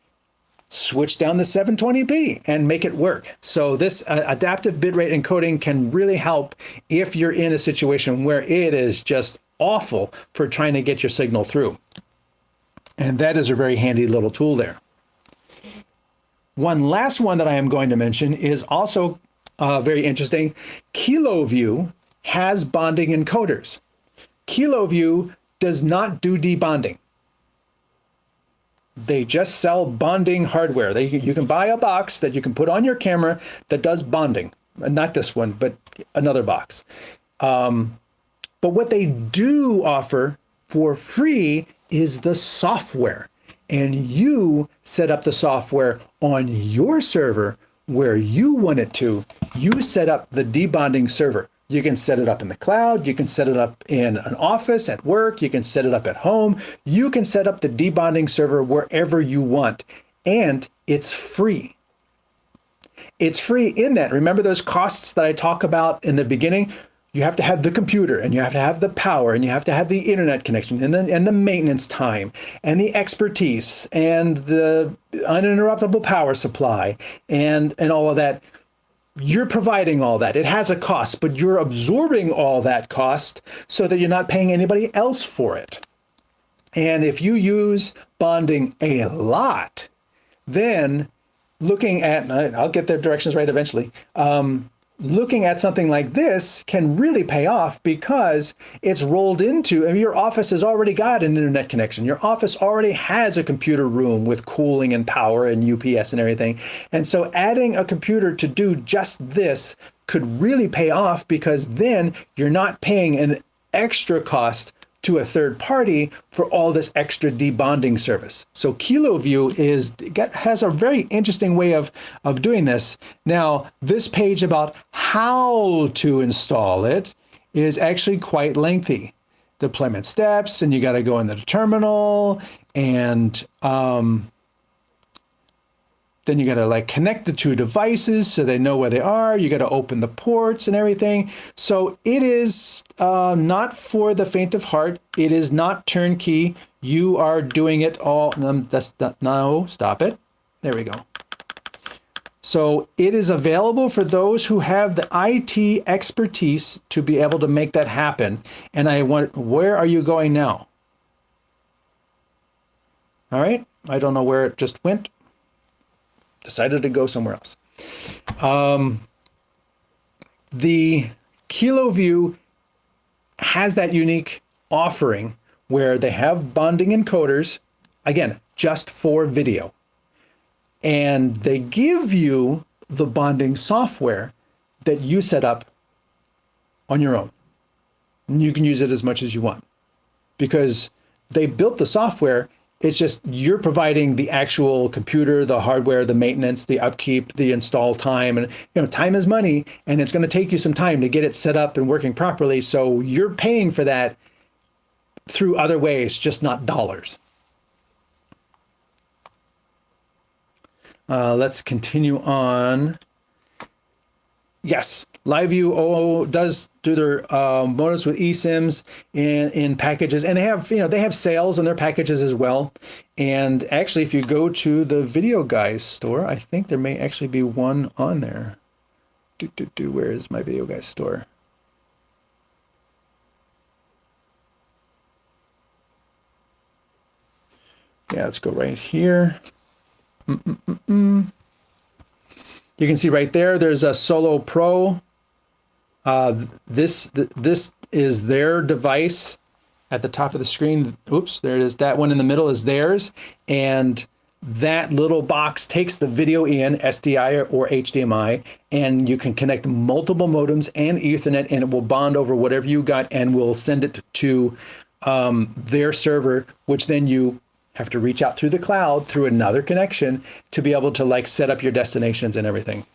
switch down to 720p and make it work. So this adaptive bitrate encoding can really help if you're in a situation where it is just awful for trying to get your signal through. And that is a very handy little tool there. One last one that I am going to mention is also very interesting. KiloView has bonding encoders. KiloView does not do debonding. They just sell bonding hardware. You can buy a box that you can put on your camera that does bonding. Not this one, but another box. But what they do offer for free is the software. And you set up the software on your server where you want it to. You set up the debonding server. You can set it up in the cloud. You can set it up in an office at work. You can set it up at home. You can set up the debonding server wherever you want. And it's free. It's free in that. Remember those costs that I talk about in the beginning? You have to have the computer, and you have to have the power, and you have to have the internet connection, and the maintenance time, and the expertise, and the uninterruptible power supply, and all of that. You're providing all that. It has a cost, but you're absorbing all that cost so that you're not paying anybody else for it. And if you use bonding a lot, then looking at, I'll get the directions right eventually, looking at something like this can really pay off because it's rolled into, I mean, your office has already got an internet connection. Your office already has a computer room with cooling and power and UPS and everything. And so adding a computer to do just this could really pay off because then you're not paying an extra cost to a third party for all this extra debonding service. So KiloView has a very interesting way of doing this. Now, this page about how to install it is actually quite lengthy. Deployment steps, and you got to go in the terminal, and then you got to like connect the two devices so they know where they are. You got to open the ports and everything. So it is not for the faint of heart. It is not turnkey. You are doing it all. No, stop it. There we go. So it is available for those who have the IT expertise to be able to make that happen. And where are you going now? All right. I don't know where it just went. Decided to go somewhere else. The KiloView has that unique offering where they have bonding encoders, again, just for video. And they give you the bonding software that you set up on your own. And you can use it as much as you want because they built the software. It's just you're providing the actual computer, the hardware, the maintenance, the upkeep, the install time. And time is money, and it's going to take you some time to get it set up and working properly. So you're paying for that through other ways, just not dollars. Let's continue on. Yes, LiveView does do their modems with eSIMs in packages, and they have sales on their packages as well. And actually, if you go to the Videoguys store, I think there may actually be one on there. Where is my Videoguys store? Yeah, let's go right here. You can see right there, there's a Solo Pro. This is their device at the top of the screen. Oops, there it is. That one in the middle is theirs. And that little box takes the video in, SDI or HDMI, and you can connect multiple modems and Ethernet, and it will bond over whatever you got and will send it to their server, which then you have to reach out through the cloud through another connection to be able to like set up your destinations and everything.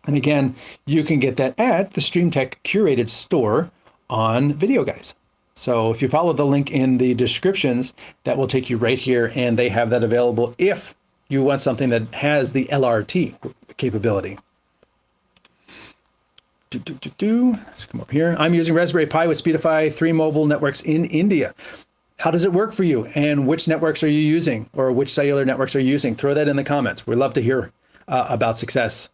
And again, you can get that at the StreamTek Curated store on Videoguys. So if you follow the link in the descriptions, that will take you right here, and they have that available if you want something that has the LRT capability. Let's come over here. I'm using Raspberry Pi with Speedify 3 mobile networks in India. How does it work for you, and which networks are you using, or which cellular networks are you using? Throw that in the comments. We'd love to hear about success.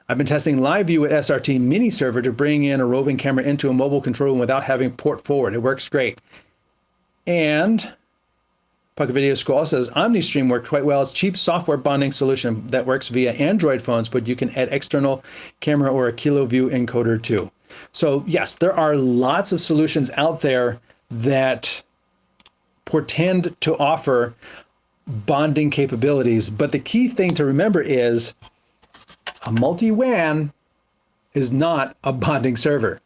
I've been testing LiveView with SRT mini server to bring in a roving camera into a mobile control room without having port forward. It works great. And Pocket Video School says OmniStream worked quite well. It's a cheap software bonding solution that works via Android phones, but you can add external camera or a KiloView encoder too. So yes, there are lots of solutions out there that portend to offer bonding capabilities. But the key thing to remember is a multi-WAN is not a bonding server.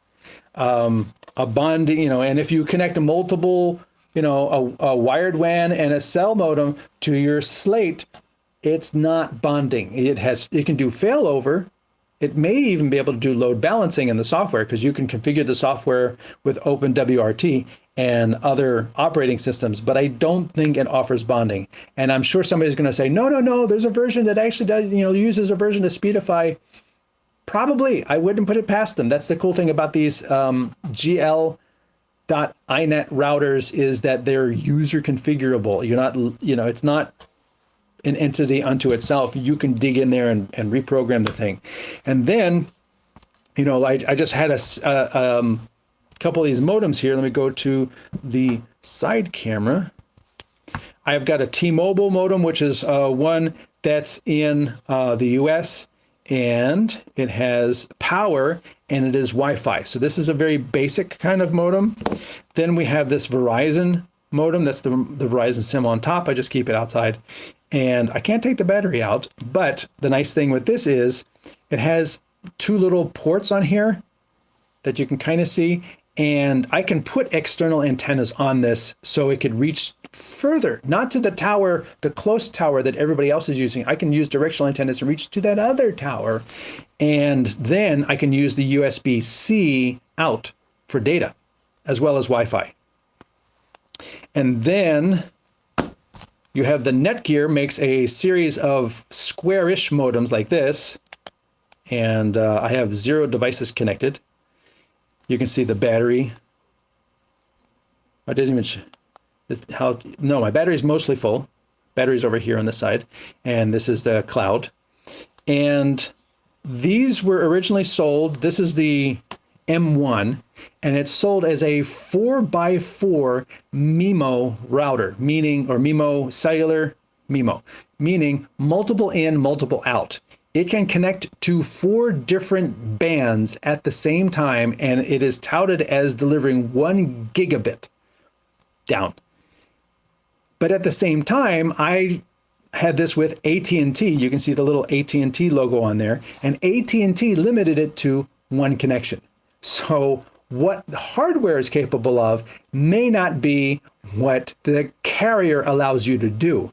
a bonding, and if you connect a multiple, a wired WAN and a cell modem to your slate, it's not bonding. It can do failover. It may even be able to do load balancing in the software, because you can configure the software with OpenWRT and other operating systems, but I don't think it offers bonding. And I'm sure somebody's going to say, no, there's a version that actually does, uses a version to speedify. Probably, I wouldn't put it past them. That's the cool thing about these GL.inet routers, is that they're user configurable. You're not, it's not an entity unto itself. You can dig in there and reprogram the thing. And then, I just had a couple of these modems here. Let me go to the side camera. I've got a T-Mobile modem, which is one that's in the US, and it has power and it is Wi-Fi. So this is a very basic kind of modem. Then we have this Verizon modem. That's the Verizon SIM on top. I just keep it outside, and I can't take the battery out. But the nice thing with this is it has two little ports on here that you can kind of see, and I can put external antennas on this so it could reach further, not to the tower, the close tower that everybody else is using. I can use directional antennas to reach to that other tower, and then I can use the USB-C out for data as well as Wi-Fi. And then you have the Netgear makes a series of squarish modems like this, and I have 0 devices connected. You can see the battery. I didn't even no, my battery is mostly full. Battery's over here on this side, and this is the cloud. And these were originally sold. This is the M1, and it's sold as a 4x4 MIMO router, MIMO cellular MIMO, meaning multiple in, multiple out. It can connect to 4 different bands at the same time, and it is touted as delivering 1 gigabit down. But at the same time, I had this with AT&T. You can see the little AT&T logo on there, and AT&T limited it to 1 connection. So what the hardware is capable of may not be what the carrier allows you to do.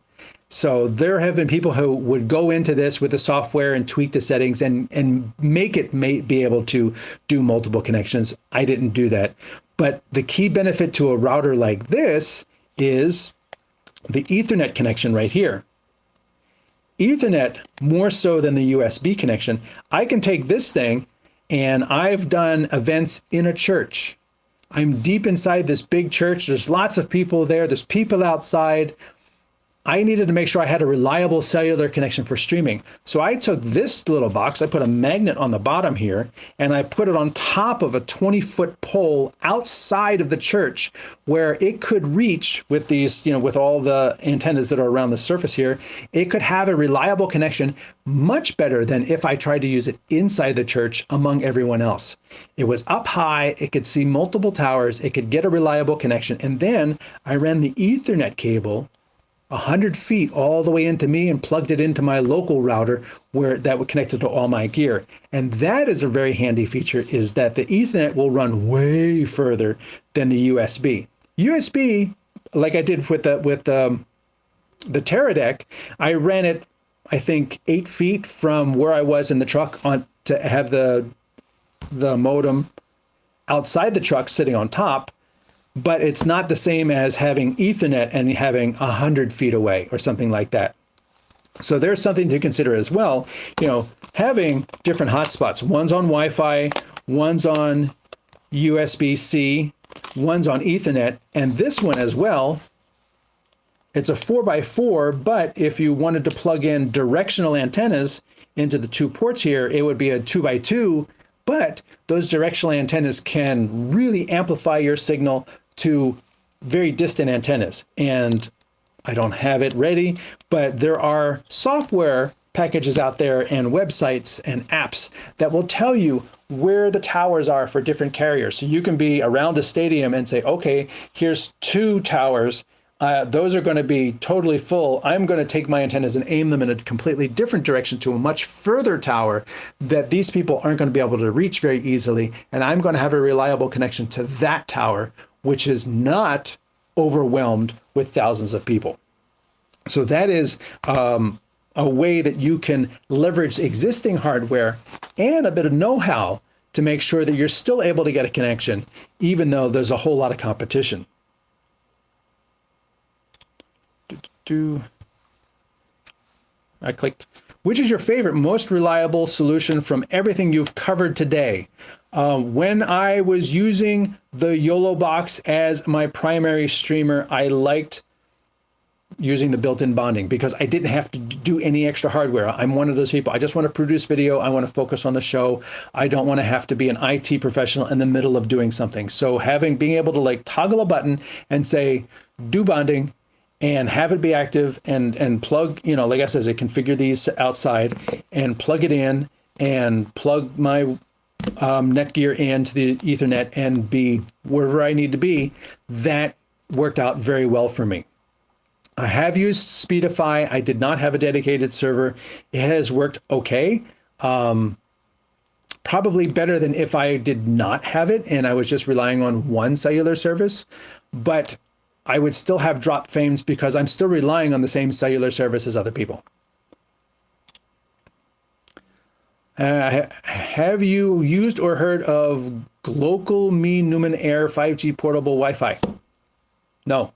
So there have been people who would go into this with the software and tweak the settings and make it be able to do multiple connections. I didn't do that. But the key benefit to a router like this is the Ethernet connection right here. Ethernet, more so than the USB connection. I can take this thing, and I've done events in a church. I'm deep inside this big church. There's lots of people there. There's people outside. I needed to make sure I had a reliable cellular connection for streaming. So I took this little box, I put a magnet on the bottom here, and I put it on top of a 20-foot pole outside of the church, where it could reach with these, with all the antennas that are around the surface here, it could have a reliable connection much better than if I tried to use it inside the church among everyone else. It was up high, it could see multiple towers, it could get a reliable connection, and then I ran the Ethernet cable 100 feet all the way into me and plugged it into my local router where that would connect it to all my gear. And that is a very handy feature, is that the Ethernet will run way further than the USB. USB, like I did with the Curated, I ran it, I think, 8 feet from where I was in the truck on to have the modem outside the truck sitting on top. But it's not the same as having Ethernet and having 100 feet away or something like that. So there's something to consider as well. Having different hotspots. One's on Wi-Fi, one's on USB-C, one's on Ethernet, and this one as well. It's a 4x4, but if you wanted to plug in directional antennas into the 2 ports here, it would be a 2x2. But those directional antennas can really amplify your signal to very distant antennas. And I don't have it ready, but there are software packages out there and websites and apps that will tell you where the towers are for different carriers. So you can be around a stadium and say, okay, here's 2 towers those are going to be totally full. I'm going to take my antennas and aim them in a completely different direction to a much further tower that these people aren't going to be able to reach very easily. And I'm going to have a reliable connection to that tower, which is not overwhelmed with thousands of people. So that is a way that you can leverage existing hardware and a bit of know-how to make sure that you're still able to get a connection, even though there's a whole lot of competition. I clicked. Which is your favorite, most reliable solution from everything you've covered today? When I was using the YOLO box as my primary streamer, I liked using the built-in bonding because I didn't have to do any extra hardware. I'm one of those people. I just want to produce video. I want to focus on the show. I don't want to have to be an IT professional in the middle of doing something. So being able to like toggle a button and say, do bonding, and have it be active and plug, you know, like I said, I configure these outside and plug it in and plug my Netgear into the Ethernet and be wherever I need to be. That worked out very well for me. I have used Speedify. I did not have a dedicated server. It has worked okay. Probably better than if I did not have it and I was just relying on one cellular service. But I would still have dropped frames because I'm still relying on the same cellular service as other people. Have you used or heard of Global Me Newman Air 5G portable Wi-Fi? No.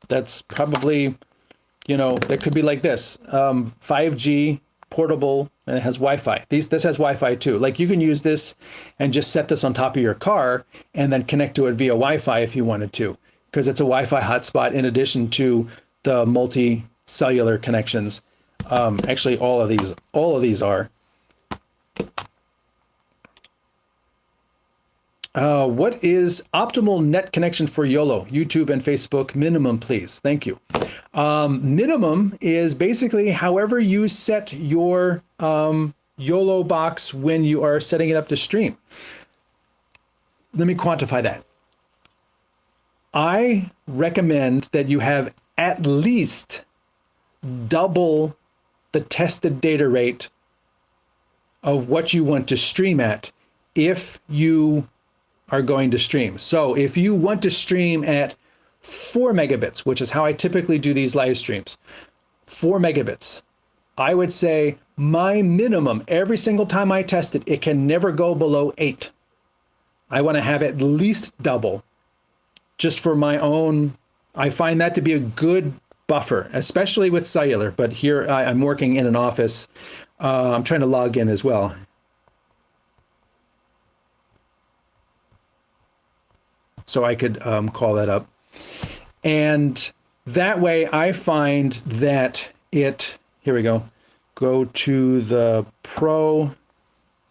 That's probably, you know, that could be like this. 5G portable, and it has Wi-Fi. This has Wi-Fi too. Like you can use this and just set this on top of your car and then connect to it via Wi-Fi if you wanted to, because it's a Wi-Fi hotspot in addition to the multi-cellular connections. Actually, all of these are. What is optimal net connection for YOLO, YouTube and Facebook minimum, please? Thank you. Minimum is basically however you set your YOLO box when you are setting it up to stream. Let me quantify that. I recommend that you have at least double the tested data rate of what you want to stream at if you are going to stream. So if you want to stream at 4 megabits, which is how I typically do these live streams, 4 megabits, I would say my minimum every single time I test it, it can never go below 8. I want to have at least double just for my own. I find that to be a good buffer, especially with cellular, but here I'm working in an office. I'm trying to log in as well. So I could call that up. And that way I find that here we go to the Pro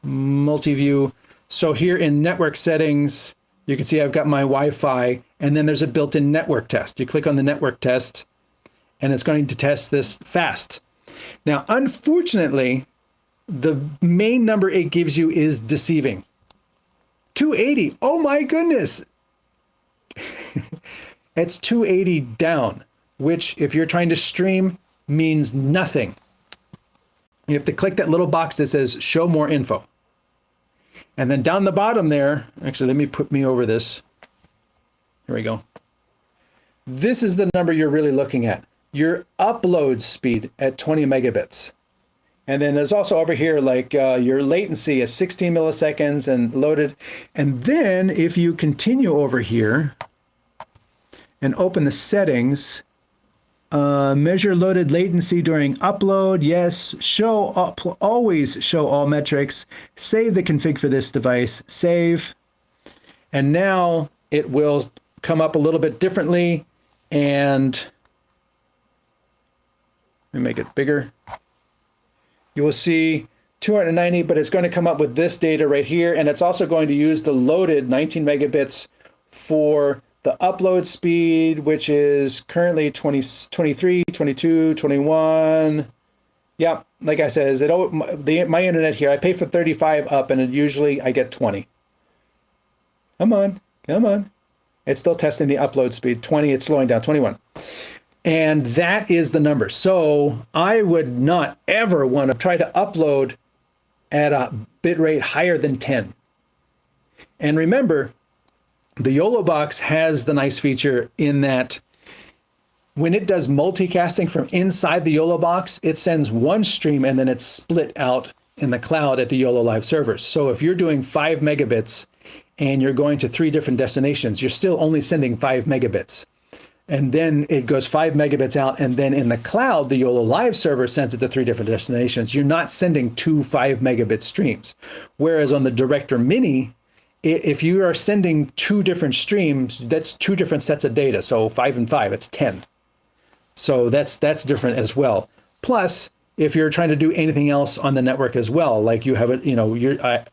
Multiview. So here in network settings, you can see I've got my Wi-Fi, and then there's a built-in network test. You click on the network test, and it's going to test this fast. Now, unfortunately, the main number it gives you is deceiving. 280, oh my goodness. It's 280 down, which if you're trying to stream means nothing. You have to click that little box that says show more info. And then down the bottom there, actually, let me put me over this. Here we go. This is the number you're really looking at. Your upload speed at 20 megabits. And then there's also over here, like your latency is 16 milliseconds and loaded. And then if you continue over here and open the settings, measure loaded latency during upload. Yes, always show all metrics. Save the config for this device. Save. And now it will come up a little bit differently. And let me make it bigger. You will see 290, but it's going to come up with this data right here. And it's also going to use the loaded 19 megabits for the upload speed, which is currently 23, 22, 21. Yeah, like I said, my internet here, I pay for 35 up and usually I get 20. Come on, come on. It's still testing the upload speed. 20, it's slowing down. 21. And that is the number. So I would not ever want to try to upload at a bit rate higher than 10. And remember, the YOLO box has the nice feature in that when it does multicasting from inside the YOLO box, it sends one stream and then it's split out in the cloud at the YOLO Live servers. So if you're doing 5 megabits and you're going to 3 different destinations, you're still only sending 5 megabits. And then it goes 5 megabits out, and then in the cloud, the YOLO Live server sends it to 3 different destinations. You're not sending 2 5 megabit streams. Whereas on the Director Mini, if you are sending 2 different streams, that's 2 different sets of data. So 5 and 5, it's 10. So that's different as well. Plus, if you're trying to do anything else on the network as well, like you have it,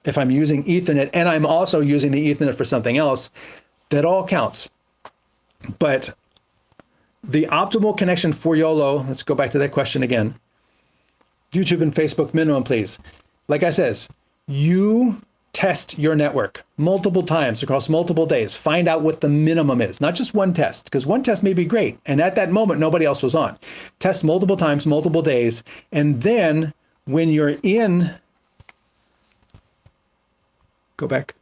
if I'm using Ethernet and I'm also using the Ethernet for something else, that all counts. But the optimal connection for YOLO, let's go back to that question again. YouTube and Facebook minimum, please. Like I says, you test your network multiple times across multiple days. Find out what the minimum is, not just one test, because one test may be great. And at that moment, nobody else was on. Test multiple times, multiple days. And then when you're in, go back.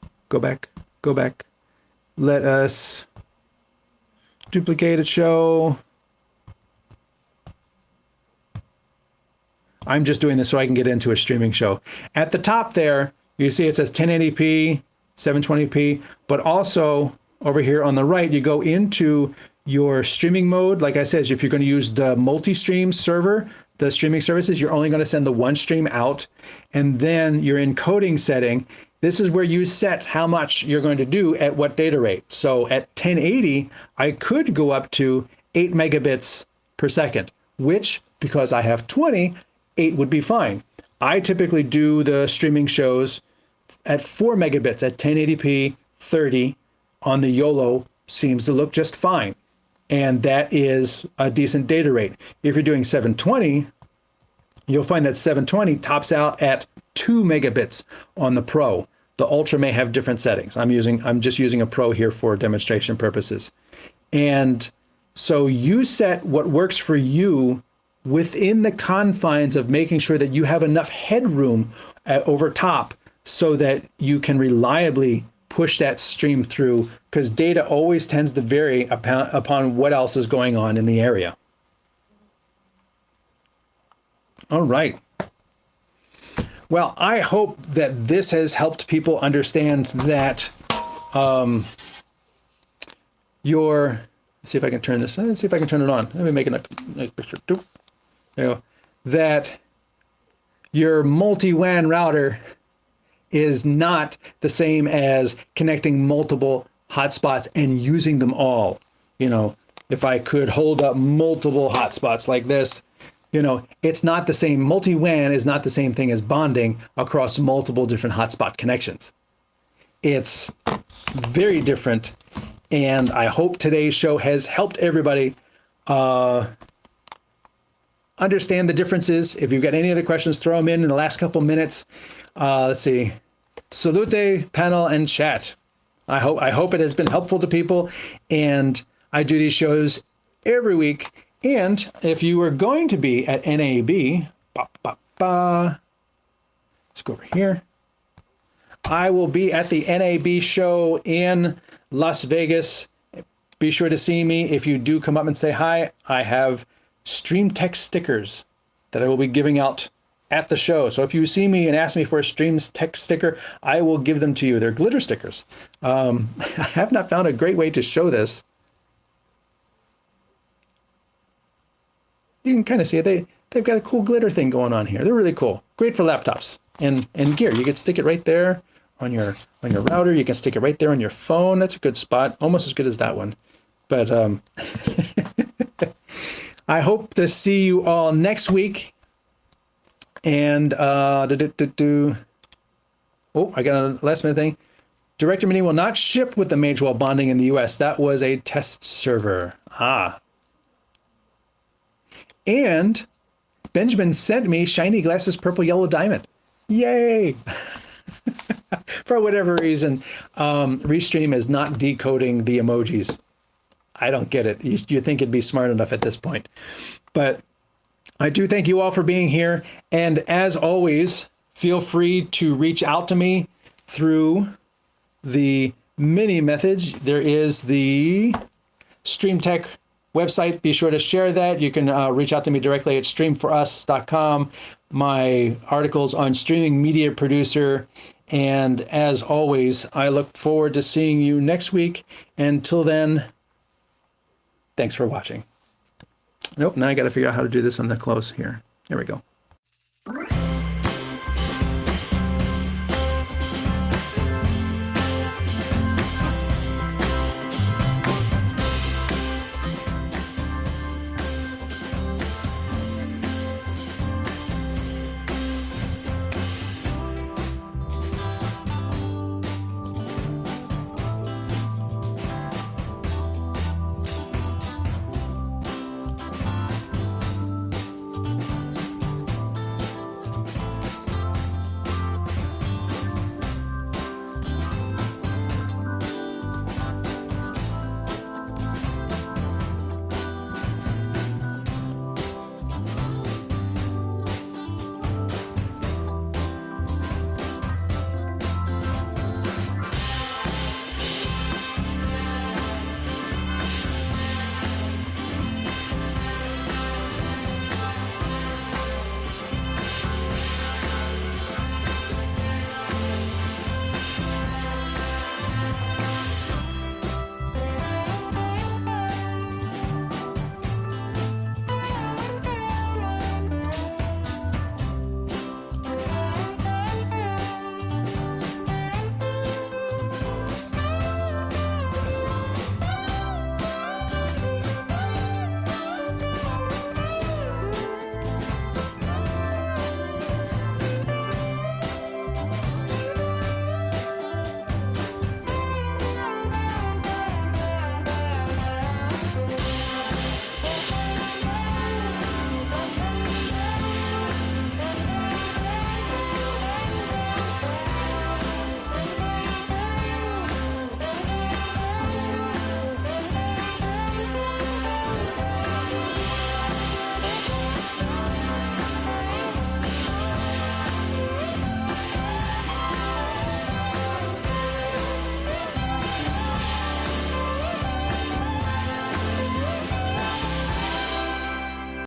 Let us duplicated show. I'm just doing this so I can get into a streaming show. At the top there, you see it says 1080p, 720p, but also over here on the right, you go into your streaming mode. Like I said, if you're going to use the multi-stream server, the streaming services, you're only going to send the one stream out. And then your encoding setting, this is where you set how much you're going to do at what data rate. So at 1080, I could go up to 8 megabits per second, which, because I have 20, 8 would be fine. I typically do the streaming shows at 4 megabits at 1080p 30 on the YOLO, seems to look just fine. And that is a decent data rate. If you're doing 720, you'll find that 720 tops out at 2 megabits on the Pro. The Ultra may have different settings. I'm just using a Pro here for demonstration purposes. And so you set what works for you within the confines of making sure that you have enough headroom over top so that you can reliably push that stream through, because data always tends to vary upon what else is going on in the area. All right. Well, I hope that this has helped people understand that let's see if I can turn this, let's see if I can turn it on. Let me make a nice picture. There you go. That your multi-WAN router is not the same as connecting multiple hotspots and using them all. If I could hold up multiple hotspots like this, it's not the same. Multi-WAN is not the same thing as bonding across multiple different hotspot connections. It's very different. And I hope today's show has helped everybody understand the differences. If you've got any other questions, throw them in the last couple minutes. Let's see. Salute, panel, and chat. I hope it has been helpful to people. And I do these shows every week. And if you are going to be at NAB, let's go over here. I will be at the NAB show in Las Vegas. Be sure to see me. If you do come up and say hi, I have StreamTek stickers that I will be giving out at the show. So if you see me and ask me for a StreamTek sticker, I will give them to you. They're glitter stickers. I have not found a great way to show this. You can kind of see it. They've got a cool glitter thing going on here. They're really cool. Great for laptops and gear. You can stick it right there on your router. You can stick it right there on your phone. That's a good spot. Almost as good as that one. But I hope to see you all next week. And oh, I got a last minute thing. Director Mini will not ship with the Magewell bonding in the US. That was a test server. And Benjamin sent me shiny glasses, purple, yellow diamond. Yay! for whatever reason, Restream is not decoding the emojis. I don't get it. You think it'd be smart enough at this point. But I do thank you all for being here. And as always, feel free to reach out to me through the many methods. There is the StreamTek website. Be sure to share that. You can reach out to me directly at streamforus.com. My articles on streaming media producer. And as always, I look forward to seeing you next week. Until then, thanks for watching. Nope, now I got to figure out how to do this on the close here. Here we go.